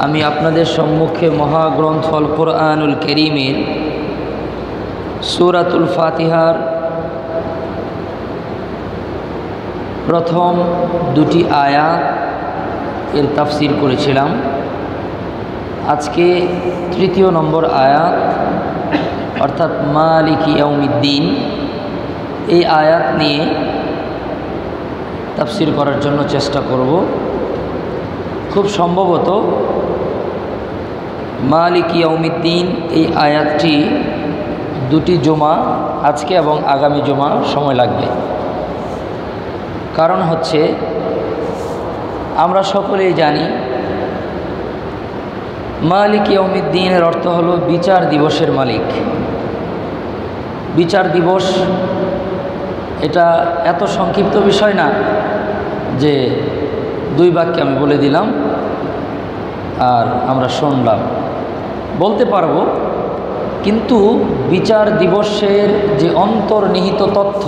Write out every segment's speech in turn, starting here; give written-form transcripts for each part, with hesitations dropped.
আমি আপনাদের সম্মুখে মহাগ্রন্থ আল কোরআনুল কারীমের সূরাতুল ফাতিহার প্রথম দুটি আয়াত এর তাফসীর করেছিলাম। আজকে তৃতীয় নম্বর আয়াত অর্থাৎ মালিকি ইয়াউমিদ্দিন এই আয়াত নিয়ে তাফসীর করার জন্য চেষ্টা করব। খুব সম্ভবত মালিকি ইয়াউমিদ্দিন এই আয়াতটি দুটি জুমা, আজকে এবং আগামী জুমা সময় লাগবে। কারণ হচ্ছে আমরা সকলেই জানি মালিক ইয়াউমিদ্দিনের অর্থ হলো বিচার দিবসের মালিক। বিচার দিবস এটা এত সংক্ষিপ্ত বিষয় না যে দুই বাক্যে আমি বলে দিলাম আর আমরা শুনলাম, বলতে পারবো, কিন্তু বিচার দিবসের যে অন্তর্নিহিত তথ্য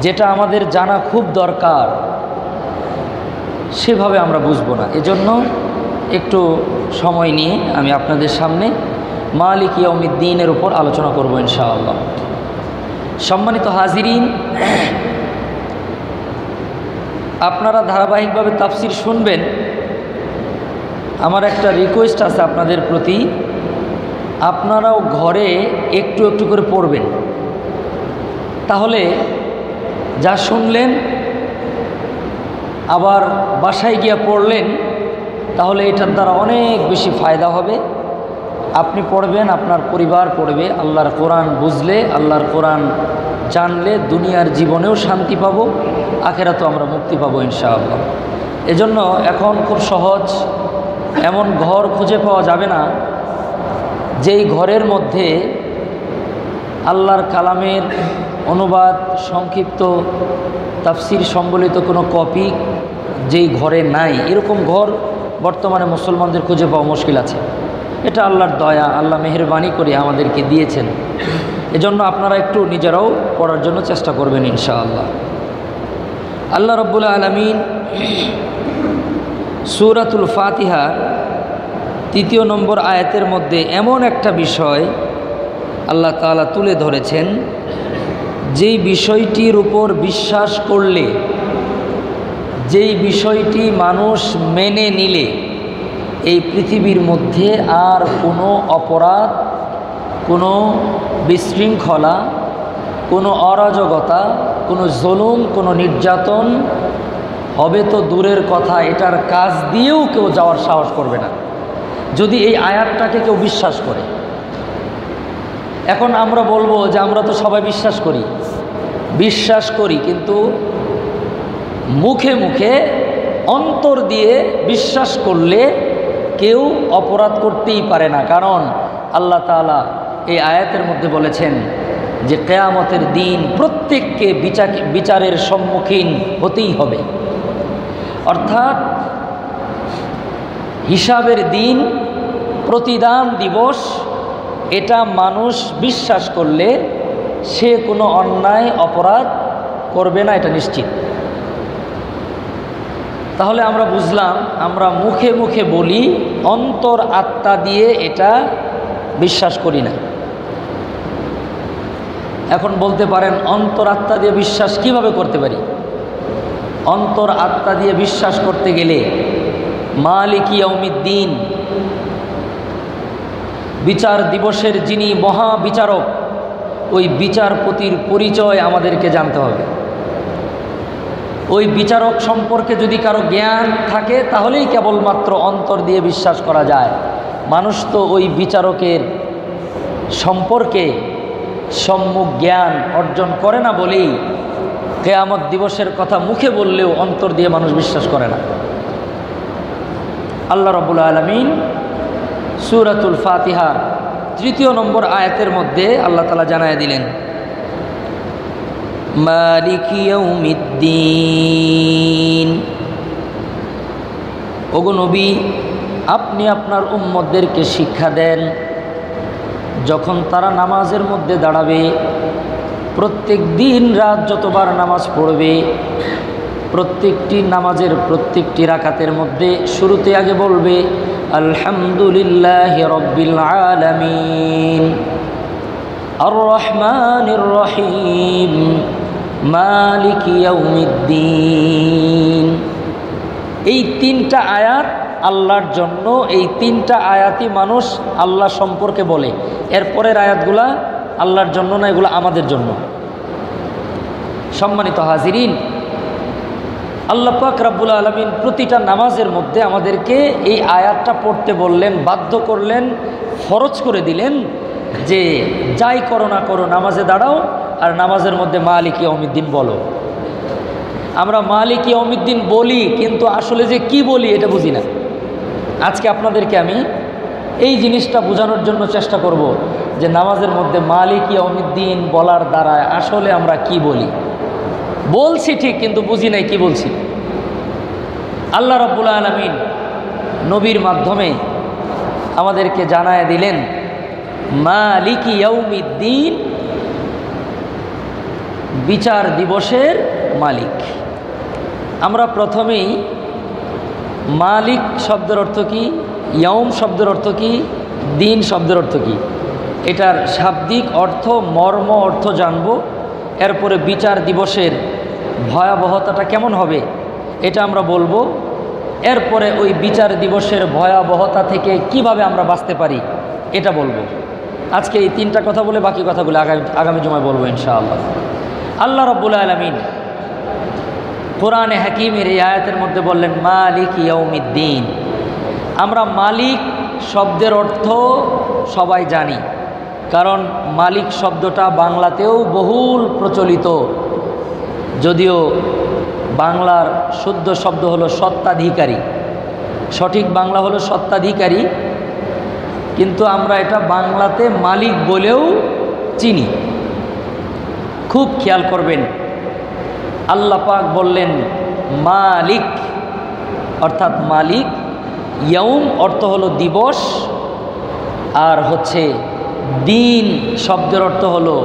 যেটা আমাদের জানা খুব দরকার সেভাবে আমরা বুঝবো না। এজন্য একটু সময় নিয়ে আমি আপনাদের সামনে মালিক ইয়াউমিদ্দিনের উপর আলোচনা করব ইনশাআল্লাহ। সম্মানিত হাজিরিন, আপনারা ধারাবাহিকভাবে তাফসীর শুনবেন। আমার একটা রিকোয়েস্ট আছে আপনাদের প্রতি, আপনারাও ঘরে একটু একটু করে পড়বেন। তাহলে যা শুনলেন আবার বাসায় গিয়ে পড়লেন, তাহলে এটার দ্বারা অনেক বেশি ফায়দা হবে। আপনি পড়বেন, আপনার পরিবার পড়বে। আল্লাহর কোরআন বুঝলে, আল্লাহর কোরআন জানলে দুনিয়ার জীবনেও শান্তি পাবো, আখেরাতেও আমরা মুক্তি পাবো ইনশাআল্লাহ। এজন্য এখন খুব সহজ, এমন ঘর খুঁজে পাওয়া যাবে না যেই ঘরের মধ্যে আল্লাহর কালামের অনুবাদ, সংক্ষিপ্ত তাফসীর সম্বলিত কোনো কপি যেই ঘরে নাই, এরকম ঘর বর্তমানে মুসলমানদের খুঁজে পাওয়া মুশকিল আছে। এটা আল্লাহর দয়া, আল্লাহ মেহেরবানি করে আমাদেরকে দিয়েছেন। এজন্য আপনারা একটু নিজেরাও পড়ার জন্য চেষ্টা করবেন ইনশাআল্লাহ। আল্লাহ রাব্বুল আলামিন সূরাতুল ফাতিহার তৃতীয় নম্বর আয়াতের মধ্যে এমন একটা বিষয় আল্লাহ তাআলা তুলে ধরেছেন, যেই বিষয়টির উপর বিশ্বাস করলে, যেই বিষয়টি মানুষ মেনে নিলে এই পৃথিবীর মধ্যে আর কোনো অপরাধ, কোনো বিশৃঙ্খলা, কোনো অরাজকতা, কোনো জুলুম, কোনো নির্যাতন হবে তো দূরের কথা, এটার কাজ দিয়েও কেউ যাওয়ার সাহস করবে না যদি এই আয়াতটাকে কেউ বিশ্বাস করে। এখন আমরা বলবো যে আমরা তো সবাই বিশ্বাস করি, কিন্তু মুখে মুখে অন্তর দিয়ে বিশ্বাস করলে কেউ অপরাধ করতেই পারে না। কারণ আল্লাহ তাআলা এই আয়াতের মধ্যে বলেছেন যে কিয়ামতের দিন প্রত্যেককে বিচারের সম্মুখীন হতেই হবে। অর্থাৎ হিসাবের দিন, প্রতিদান দিবস, এটা মানুষ বিশ্বাস করলে সে কোনো অন্যায় অপরাধ করবে না, এটা নিশ্চিত। তাহলে আমরা বুঝলাম, আমরা মুখে মুখে বলি, অন্তর আত্মা দিয়ে এটা বিশ্বাস করি না। এখন বলতে পারেন অন্তর আত্মা দিয়ে বিশ্বাস কিভাবে করতে পারি? অন্তর আত্মা দিয়ে বিশ্বাস করতে গেলে মালিক ইয়াউমিদ্দিন, বিচার দিবসের যিনি মহাবিচারক, ওই বিচারপতির পরিচয় আমাদেরকে জানতে হবে। ওই বিচারক সম্পর্কে যদি কারো জ্ঞান থাকে তাহলেই কেবলমাত্র অন্তর দিয়ে বিশ্বাস করা যায়। মানুষ তো ওই বিচারকের সম্পর্কে সম্যক জ্ঞান অর্জন করে না বলেই কিয়ামত দিবসের কথা মুখে বললেও অন্তর দিয়ে মানুষ বিশ্বাস করে না। আল্লাহ রাব্বুল আলামিন সূরাতুল ফাতিহার তৃতীয় নম্বর আয়াতের মধ্যে আল্লাহ তাআলা জানায় দিলেন, মালিকি ইয়াউমিদ্দিন। ওগো নবী, আপনি আপনার উম্মতদেরকে শিক্ষা দেন, যখন তারা নামাজের মধ্যে দাঁড়াবে, প্রত্যেক দিন রাত যতবার নামাজ পড়বে, প্রত্যেকটি নামাজের প্রত্যেকটি রাকাতের মধ্যে শুরুতে আগে বলবে আলহামদুলিল্লাহি রাব্বিল আলামিন আর রহমানির রহিম মালিকি ইয়াউমিদ্দিন। এই তিনটা আয়াত আল্লাহর জন্য, এই তিনটা আয়াতই মানুষ আল্লাহ সম্পর্কে বলে। এরপরের আয়াতগুলা আল্লাহর জন্য না, এগুলো আমাদের জন্য। সম্মানিত হাজিরিন, আল্লাহ পাক রব্বুল আলামিন প্রতিটা নামাজের মধ্যে আমাদেরকে এই আয়াতটা পড়তে বললেন, বাধ্য করলেন, ফরজ করে দিলেন যে যাই করো না করো নামাজে দাঁড়াও আর নামাজের মধ্যে মালিক ইয়াউমিদ্দিন বলো। আমরা মালিক ইয়াউমিদ্দিন বলি, কিন্তু আসলে যে কি বলি এটা বুঝি না। আজকে আপনাদেরকে আমি এই জিনিসটা বোঝানোর জন্য চেষ্টা করব যে নামাজের মধ্যে মালিক ইয়াউমিদ্দিন বলার দ্বারা আসলে আমরা কি বলি। বলছি ঠিক, কিন্তু বুঝি নাই কি বলছি। আল্লাহ রাব্বুল আলামিন নবীর মাধ্যমে আমাদেরকে জানায় দিলেন মালিক ইয়াউমিদ্দিন, বিচার দিবসের মালিক। আমরা প্রথমেই মালিক শব্দের অর্থ কি, ইয়াউম শব্দের অর্থ কি, দিন শব্দের অর্থ কি, এটার শাব্দিক অর্থ, মর্ম অর্থ জানব। এরপরে বিচার দিবসের ভয়াবহতাটা কেমন হবে এটা আমরা বলবো। এরপরে ওই বিচার দিবসের ভয়াবহতা থেকে কিভাবে আমরা বাঁচতে পারি এটা বলবো। আজকে এই তিনটা কথা বলে বাকি কথাগুলো আগামী জুমায় বলবো ইনশাআল্লাহ। আল্লাহ রাব্বুল আলামিন কোরআনে হাকিমের এই আয়াতের মধ্যে বললেন মালিক ইয়াউমিদ্দিন। আমরা মালিক শব্দের অর্থ সবাই জানি, কারণ মালিক শব্দটা বাংলাতেও বহুল প্রচলিত। যদিও বাংলার শুদ্ধ শব্দ হলো সত্ত্বাধিকারী, সঠিক বাংলা হলো সত্ত্বাধিকারী, কিন্তু আমরা এটা বাংলাতে মালিক বলেও চিনি। খুব খেয়াল করবেন, আল্লাহ পাক বললেন মালিক, অর্থাৎ মালিক। ইয়াউম অর্থ হলো দিবস, আর হচ্ছে দিন শব্দের অর্থ হলো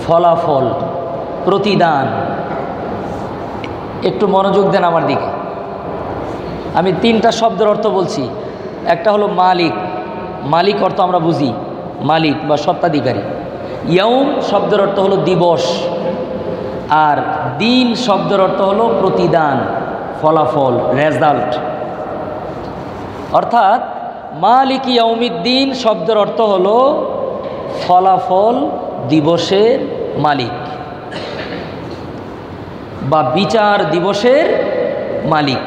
ফলাফল, প্রতিদান। একটু মনোযোগ দেন আমার দিকে। আমি তিনটা শব্দের অর্থ বলছি। একটা হলো মালিক, মালিক অর্থ আমরা বুঝি মালিক বা সত্ত্বাধিকারী। ইয়াউম শব্দের অর্থ হলো দিবস, আর দিন শব্দের অর্থ হলো প্রতিদান, ফলাফল, রেজাল্ট। অর্থাৎ মালিক ইয়াউমিদ্দিন শব্দের অর্থ হলো ফলাফল দিবসের মালিক বা বিচার দিবসের মালিক।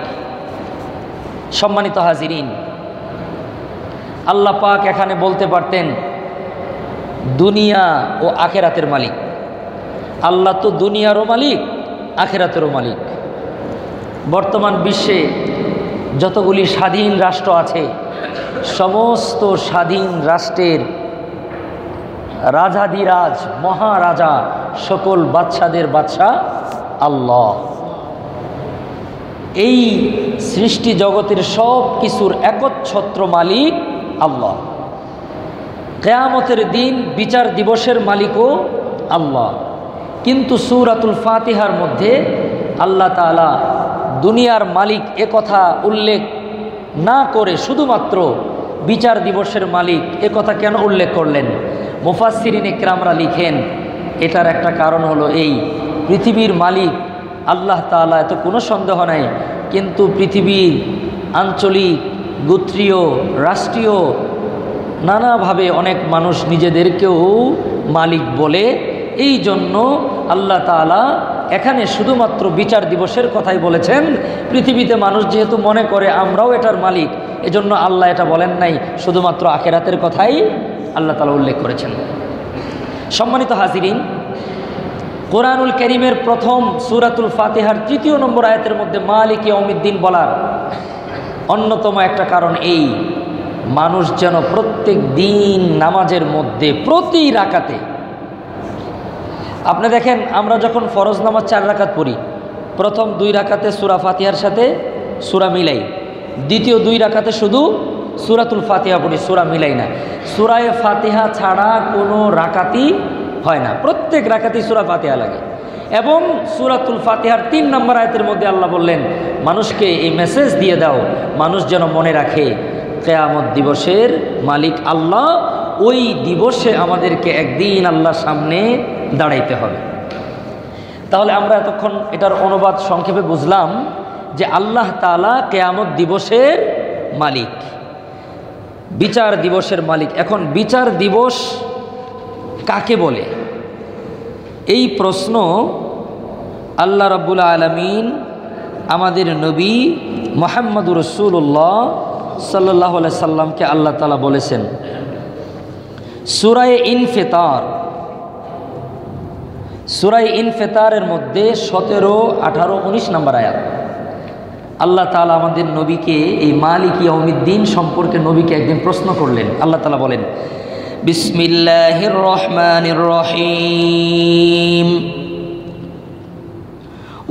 সম্মানিত হাজিরিন, আল্লাহ পাক এখানে বলতে পারতেন দুনিয়া ও আখেরাতের মালিক। আল্লাহ তো দুনিয়ারও মালিক, আখেরাতেরও মালিক। বর্তমান বিশ্বে যতগুলি স্বাধীন রাষ্ট্র আছে, সমস্ত স্বাধীন রাষ্ট্রের রাজাধিরাজ, মহারাজা, সকল বাদশাদের বাদশা আল্লাহ। এই সৃষ্টি জগতের সব কিছুর একচ্ছত্র মালিক আল্লাহ। কিয়ামতের দিন বিচার দিবসের মালিকও আল্লাহ। কিন্তু সূরাতুল ফাতিহার মধ্যে আল্লাহ তাআলা দুনিয়ার মালিক একথা উল্লেখ না করে শুধুমাত্র বিচার দিবসের মালিক একথা কেন উল্লেখ করলেন? মুফাসসিরিন ইকরামরা লিখেন এটার একটা কারণ হলো এই, পৃথিবীর মালিক আল্লাহ তাআলা, এত কোনো সন্দেহ নাই। কিন্তু পৃথিবীর আঞ্চলিক, গোত্রীয়, রাষ্ট্রীয় নানাভাবে অনেক মানুষ নিজেদেরকেও মালিক বলে। এই জন্য আল্লাহ তাআলা এখানে শুধুমাত্র বিচার দিবসের কথাই বলেছেন। পৃথিবীতে মানুষ যেহেতু মনে করে আমরাও এটার মালিক, এজন্য আল্লাহ এটা বলেন নাই, শুধুমাত্র আখিরাতের কথাই আল্লাহ তাআলা উল্লেখ করেছেন। সম্মানিত হাজিরিন, কোরআনুল কারীমের প্রথম সূরাতুল ফাতিহার ৩য় নম্বর আয়াতের মধ্যে মালিক ইয়াউমিদ্দিন বলার অন্যতম একটা কারণ এই, মানুষ যেন প্রত্যেক দিন নামাজের মধ্যে প্রতি রাকাতে, আপনি দেখেন আমরা যখন ফরজ নামাজ 4 রাকাত পড়ি, প্রথম 2 রাকাতে সূরা ফাতিহার সাথে সূরা মিলাই, দ্বিতীয় 2 রাকাতে শুধু সূরাতুল ফাতিহা পড়ি, সূরা মিলাই না। সূরায়ে ফাতিহা ছাড়া কোনো রাকাতই হয় না, প্রত্যেক রাকাতেই সূরা ফাতিহা লাগে। এবং সূরাতুল ফাতিহার 3 নম্বর আয়াতের মধ্যে আল্লাহ বললেন, মানুষকে এই মেসেজ দিয়ে দাও, মানুষ যেন মনে রাখে কিয়ামত দিবসের মালিক আল্লাহ, ওই দিবসে আমাদেরকে একদিন আল্লাহর সামনে দাঁড়াইতে হবে। তাহলে আমরা এতক্ষণ এটার অনুবাদ সংক্ষেপে বুঝলাম যে আল্লাহ তাআলা কিয়ামত দিবসের মালিক, বিচার দিবসের মালিক। এখন বিচার দিবস কাকে বলে, এই প্রশ্ন আল্লাহ রাব্বুল আলামিন আমাদের নবী মুহাম্মদুর রাসূলুল্লাহ সাল্লাল্লাহু আলাইহি সাল্লামকে আল্লাহ তাআলা বলেছেন সূরা ইনফিতার। সূরা ইনফিতারের মধ্যে 17, 18, 19 নম্বর আয়াত আল্লাহ তাআলা আমাদের নবীকে এই মালিক ইয়াউমিদ্দিন সম্পর্কে নবীকে একদিন প্রশ্ন করলেন। আল্লাহ তাআলা বলেন, বিসমিল্লাহির রহমানির রহিম,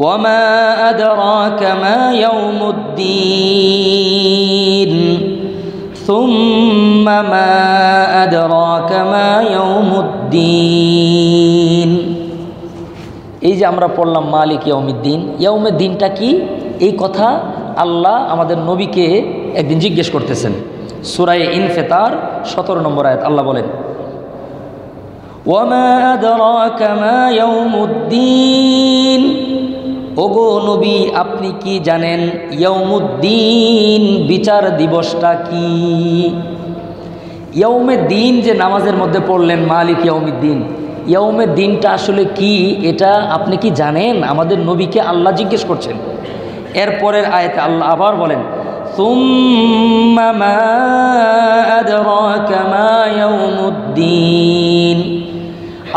ওয়ামা আদরাকা মা ইয়াউমুদ্দিন, সুম্মা মা আদরাকা মা ইয়াউমুদ্দিন। এই যে আমরা পড়লাম মালিক ইয়াউমিদ্দিন, ইয়াউমের দিনটা কি, এই কথা আল্লাহ আমাদের নবীকে একদিন জিজ্ঞেস করতেছেন। সূরা ইনফিতার 17 নম্বর আয়াত আল্লাহ বলেন, ওয়ামা আদরাকা মা ইয়াউমুদ্দিন, ওগো নবী আপনি কি জানেন ইয়াউমুদ্দিন বিচার দিবসটা কি। ইয়াউমের দিন যে নামাজের মধ্যে পড়লেন মালিক ইয়াউমিদ্দিন, ইয়াউমের দিনটা আসলে কি এটা আপনি কি জানেন, আমাদের নবীকে আল্লাহ জিজ্ঞেস করছেন। এরপরের আয়াতে আল্লাহ আবার বলেন, সুম্মা মা আদরাকা মা ইয়াউমুদ্দিন।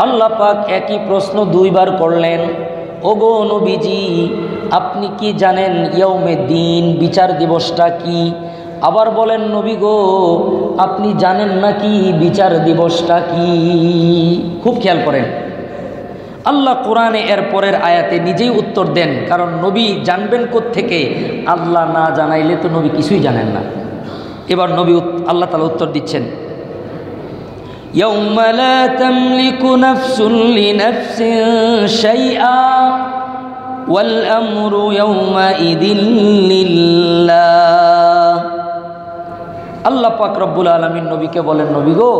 আল্লাহ পাক একই প্রশ্ন 2 বার করলেন, ওগো নবীজি আপনি কি জানেন ইয়াউমে দিন বিচার দিবসটা কি। আবার বলেন, নবী গো আপনি জানেন নাকি বিচার দিবসটা কি। খুব খেয়াল করেন, আল্লাহ কোরআনে এরপরের আয়াতে নিজেই উত্তর দেন, কারণ নবী জানবেন কোত্থেকে, আল্লাহ না জানাইলে তো নবী কিছুই জানেন না। এবার নবী আল্লাহ তাআলা উত্তর দিচ্ছেন, ইয়াউমা লা তামলিকু নাফসুন লিনাফসিন শাইআ ওয়াল আমরু ইয়াউমাইদিন লিল্লাহ। আল্লাহ পাক রব্বুল আলামিন নবীকে বলেন, নবী গো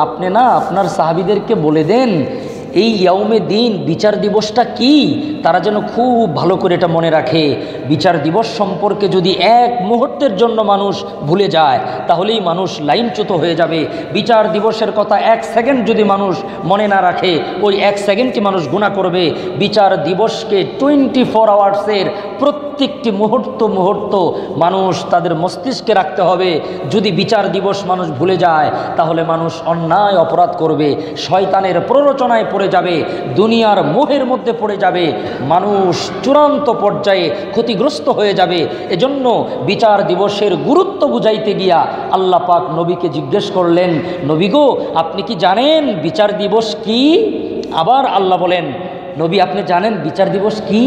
আপনি না আপনার সাহাবীদেরকে বলে দেন এই ইয়াউমে দিন বিচার দিবসটা কি, তারা যেন খুব ভালো করে এটা মনে রাখে। বিচার দিবস সম্পর্কে যদি এক মুহূর্তের জন্য মানুষ ভুলে যায় তাহলেই মানুষ লাইনচ্যুত হয়ে যাবে। বিচার দিবসের কথা 1 সেকেন্ড যদি মানুষ মনে না রাখে, ওই 1 সেকেন্ডকে মানুষ গুনাহ করবে। বিচার দিবসকে 24 আওয়ার্সের প্রত্যেকটি মুহূর্ত মানুষ তাদের মস্তিষ্কে রাখতে হবে। যদি বিচার দিবস মানুষ ভুলে যায় তাহলে মানুষ অন্যায় অপরাধ করবে, শয়তানের প্ররোচনায় পড়ে যাবে, দুনিয়ার মোহের মধ্যে পড়ে যাবে, মানুষ চূড়ান্ত পর্যায়ে ক্ষতিগ্রস্ত হয়ে যাবে। এজন্য বিচার দিবসের গুরুত্ব বুঝাইতে গিয়া আল্লাহ পাক নবীকে জিজ্ঞেস করলেন, নবী গো আপনি কি জানেন বিচার দিবস কি। আবার আল্লাহ বলেন, নবী আপনি জানেন বিচার দিবস কি।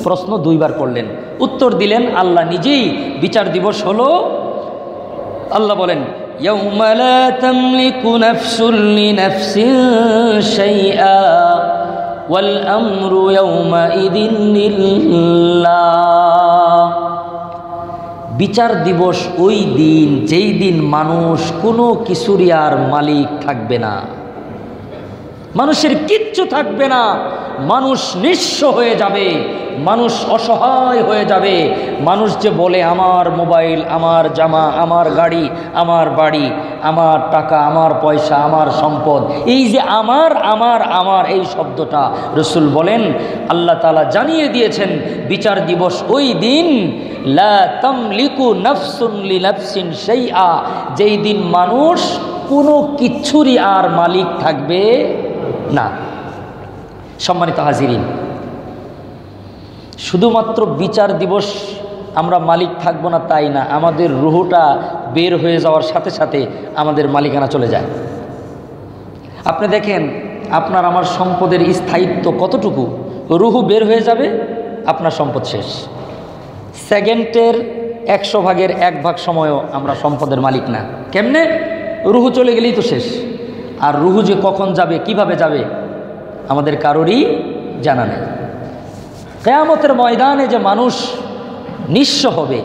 প্রশ্ন 2 বার করলেন, উত্তর দিলেন আল্লাহ নিজেই। বিচার দিবস হলো, আল্লাহ বলেন, ইয়াউমা লা তামলিকু নাফসুন লিনাফসিন শাইআ ওয়াল আমরু ইয়াউমাইদিন লিল্লাহ। বিচার দিবস ওই দিন যেই দিন মানুষ কোনো কিছুরই আর মালিক থাকবে না, মানুষের কিচ্ছু থাকবে না, মানুষ নিঃস্ব হয়ে যাবে, মানুষ অসহায় হয়ে যাবে। মানুষ যে বলে আমার মোবাইল, আমার জামা, আমার গাড়ি, আমার বাড়ি, আমার টাকা, আমার পয়সা, আমার সম্পদ, এই যে আমার আমার আমার এই শব্দটা রসুল বলেন আল্লাহ তাআলা জানিয়ে দিয়েছেন বিচার দিবস ওই দিন লা তামলিকু নাফসুন লিনাফসিন শাইআ, যেই দিন মানুষ কোনো কিচ্ছুরই আর মালিক থাকবে না। সম্মানিত হাজিরিন, শুধুমাত্র বিচার দিবস আমরা মালিক থাকবো না তাই না, আমাদের রুহটা বের হয়ে যাওয়ার সাথে সাথে আমাদের মালিকানা চলে যায়। আপনি দেখেন আপনার আমার সম্পদের স্থায়িত্ব কতটুকু, রুহু বের হয়ে যাবে আপনার সম্পদ শেষ। সেকেন্ডের 100 ভাগের 1 ভাগ সময়ও আমরা সম্পদের মালিক না। কেমনে? রুহু চলে গেলেই তো শেষ। আর রুহু যে কখন যাবে, কিভাবে যাবে, আমাদের কারোরই জানা নেই। কিয়ামতের ময়দানে যে মানুষ নিঃস্ব হবে,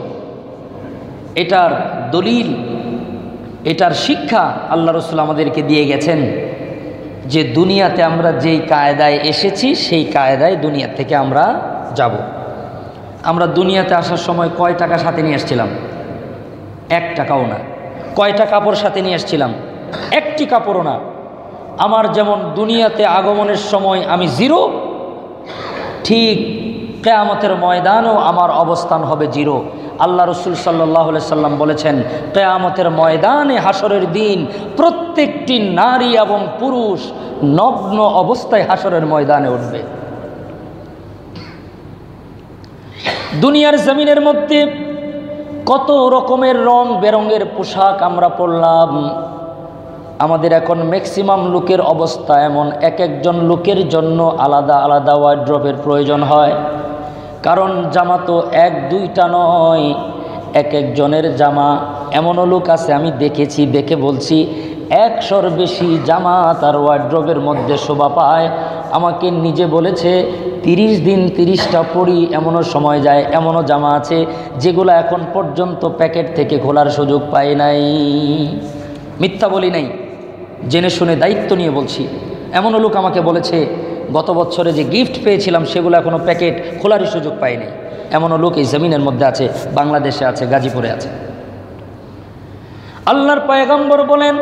এটার দলিল, এটার শিক্ষা আল্লাহ রাসূল আমাদেরকে দিয়ে গেছেন যে দুনিয়াতে আমরা যেই কায়দায় এসেছি সেই কায়দায় দুনিয়া থেকে আমরা যাব। আমরা দুনিয়াতে আসার সময় কয় টাকা সাথে নিয়ে এসেছিলাম? 1 টাকাও না। কয়টা কাপড় সাথে নিয়ে এসেছিলাম? 1টি কাপড়ও না। আমার যেমন দুনিয়াতে আগমনের সময় আমি 0, ঠিক কিয়ামতের ময়দানেও আমার অবস্থান হবে 0। আল্লাহ রাসূল সাল্লাল্লাহু আলাইহি সাল্লাম বলেছেন, কিয়ামতের ময়দানে হাসরের দিন প্রত্যেকটি নারী এবং পুরুষ নগ্ন অবস্থায় হাসরের ময়দানে উঠবে। দুনিয়ার জমিনের মধ্যে কত রকমের রং বেরঙের পোশাক আমরা পরলাম। আমাদের এখন ম্যাক্সিমাম লোকের অবস্থা এমন, এক একজন লোকের জন্য আলাদা আলাদা ওয়ার্ড্রপের প্রয়োজন হয়। কারণ জামা তো 1-2টা নয়, এক একজনের জামা। এমনও লোক আছে আমি দেখেছি, দেখে বলছি 100-র বেশি জামা তার ওয়ার্ড্রপের মধ্যে শোভা পায়। আমাকে নিজে বলেছে 30 দিন 30টা পরি, এমনও সময় যায়। এমনও জামা আছে যেগুলো এখন পর্যন্ত প্যাকেট থেকে খোলার সুযোগ পায় নাই। মিথ্যা বলি নাই, জেনে শুনে দায়িত্ব নিয়ে বলছি। এমনও লোক আমাকে বলেছে গত বছরে যে গিফট পেয়েছিলাম সেগুলো এখনও প্যাকেট খোলারই সুযোগ পাই নাই। এমনও লোক এই জমিনের মধ্যে আছে, বাংলাদেশে আছে, গাজীপুরে আছে। আল্লাহর পয়গম্বর বলেন,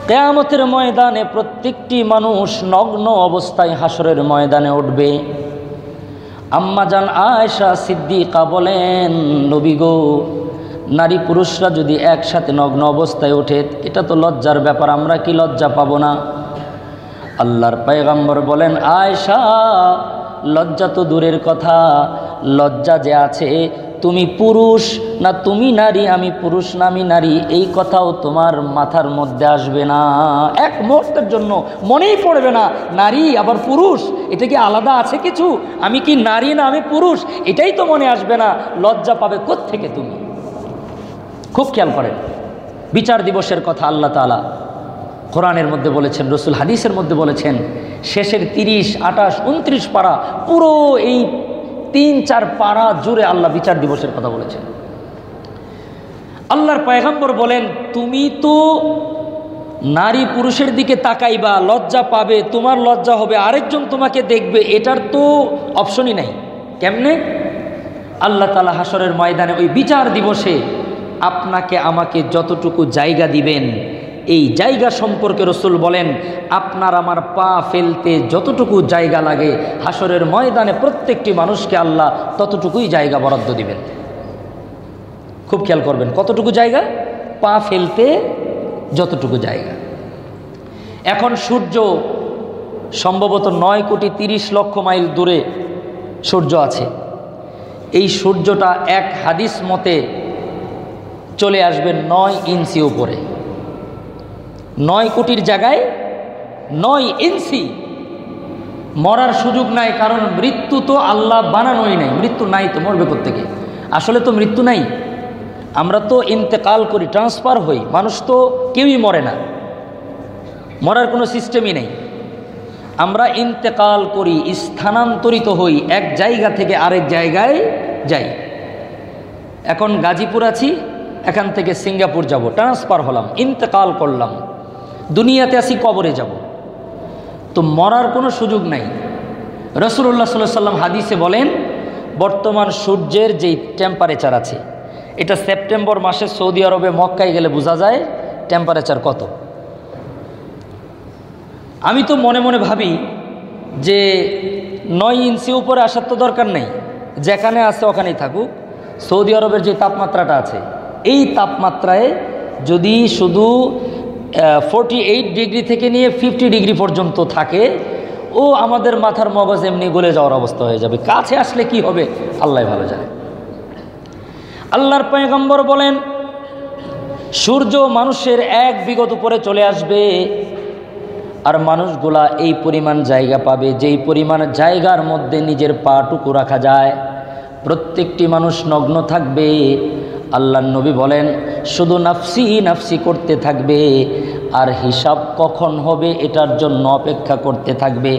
কিয়ামতের ময়দানে প্রত্যেকটি মানুষ নগ্ন অবস্থায় হাসরের ময়দানে উঠবে। আম্মাজান আয়েশা সিদ্দিকা বলেন, নবী গো, নারী পুরুষরা যদি একসাথে নগ্ন অবস্থায় ওঠে এটা তো লজ্জার ব্যাপার, আমরা কি লজ্জা পাবো না? আল্লাহর পয়গম্বর বলেন, আয়েশা, লজ্জা তো দূরের কথা, লজ্জা যে আছে তুমি পুরুষ না তুমি নারী, আমি পুরুষ না আমি নারী, এই কথাও তোমার মাথার মধ্যে আসবে না। এক মুহূর্তের জন্য মনেই পড়বে না নারী আবার পুরুষ, এটা কি আলাদা আছে কিছু? আমি কি নারী না আমি পুরুষ, এটাই তো মনে আসবে না। লজ্জা পাবে কোত্থেকে তুমি? খুব খেয়াল করেন, বিচার দিবসের কথা আল্লাহ তাআলা কোরআনের মধ্যে বলেছেন, রসুল হাদিসের মধ্যে বলেছেন। শেষের 30, 28, 29 পারা, পুরো এই 3-4 পারা জুড়ে আল্লাহ বিচার দিবসের কথা বলেছেন। আল্লাহর পয়গম্বর বলেন, তুমি তো নারী পুরুষের দিকে তাকাইবা, লজ্জা পাবে, তোমার লজ্জা হবে, আরেকজন তোমাকে দেখবে, এটার তো অপশনই নাই। কেমনে? আল্লাহ তাআলা হাসরের ময়দানে ওই বিচার দিবসে আপনাকে আমাকে যতটুকু জায়গা দিবেন, এই জায়গা সম্পর্কে রসুল বলেন, আপনার আমার পা ফেলতে যতটুকু জায়গা লাগে হাসরের ময়দানে প্রত্যেকটি মানুষকে আল্লাহ ততটুকুই জায়গা বরাদ্দ দিবেন। খুব খেয়াল করবেন, কতটুকু জায়গা? পা ফেলতে যতটুকু জায়গা। এখন সূর্য সম্ভবত 9,30,00,000 মাইল দূরে সূর্য আছে। এই সূর্যটা এক হাদিস মতে চলে আসবে 9 ইঞ্চি উপরে। 9 কোটির জায়গায় 9 ইঞ্চি। মরার সুযোগ নাই, কারণ মৃত্যু তো আল্লাহ বানানোই নাই। মৃত্যু নাই তো, মরবে কোত্থেকে? আসলে তো মৃত্যু নাই, আমরা তো ইন্তেকাল করি, ট্রান্সফার হই। মানুষ তো কেউই মরে না, মরার কোনো সিস্টেমই নেই। আমরা ইন্তেকাল করি, স্থানান্তরিত হই, এক জায়গা থেকে আরেক জায়গায় যাই। এখন গাজীপুর আছি, এখান থেকে সিঙ্গাপুর যাব, ট্রান্সফার হলাম, ইন্তেকাল করলাম, দুনিয়াতে আসি, কবরে যাব। তো মরার কোনো সুযোগ নাই। রাসূলুল্লাহ সাল্লাল্লাহু আলাইহি ওয়াসাল্লাম হাদিসে বলেন, বর্তমান সূর্যের যেই টেম্পারেচার আছে, এটা সেপ্টেম্বর মাসে সৌদি আরবে মক্কায় গেলে বোঝা যায় টেম্পারেচার কত। আমি তো মনে মনে ভাবি যে 9 ইঞ্চি উপরে আসার তো দরকার নেই, যেখানে আছে ওখানেই থাকুক। সৌদি আরবের যে তাপমাত্রাটা আছে, এই তাপমাত্রায় যদি শুধু 48 ডিগ্রি থেকে নিয়ে 50 ডিগ্রি পর্যন্ত থাকে, ও আমাদের মাথার মগজ এমনি গলে যাওয়ার অবস্থা হয়ে যাবে। কাছে আসলে কি হবে আল্লাহ ভালো জানে। আল্লাহর পয়গম্বর বলেন, সূর্য মানুষের এক বিগত উপরে চলে আসবে, আর মানুষগুলা এই পরিমাণ জায়গা পাবে যেই পরিমাণ জায়গার মধ্যে নিজের পাটুকু রাখা যায়। প্রত্যেকটি মানুষ নগ্ন থাকবে। আল্লাহর নবী বলেন, শুধু নাফসি নাফসি করতে থাকবে, আর হিসাব কখন হবে এটার জন্য অপেক্ষা করতে থাকবে।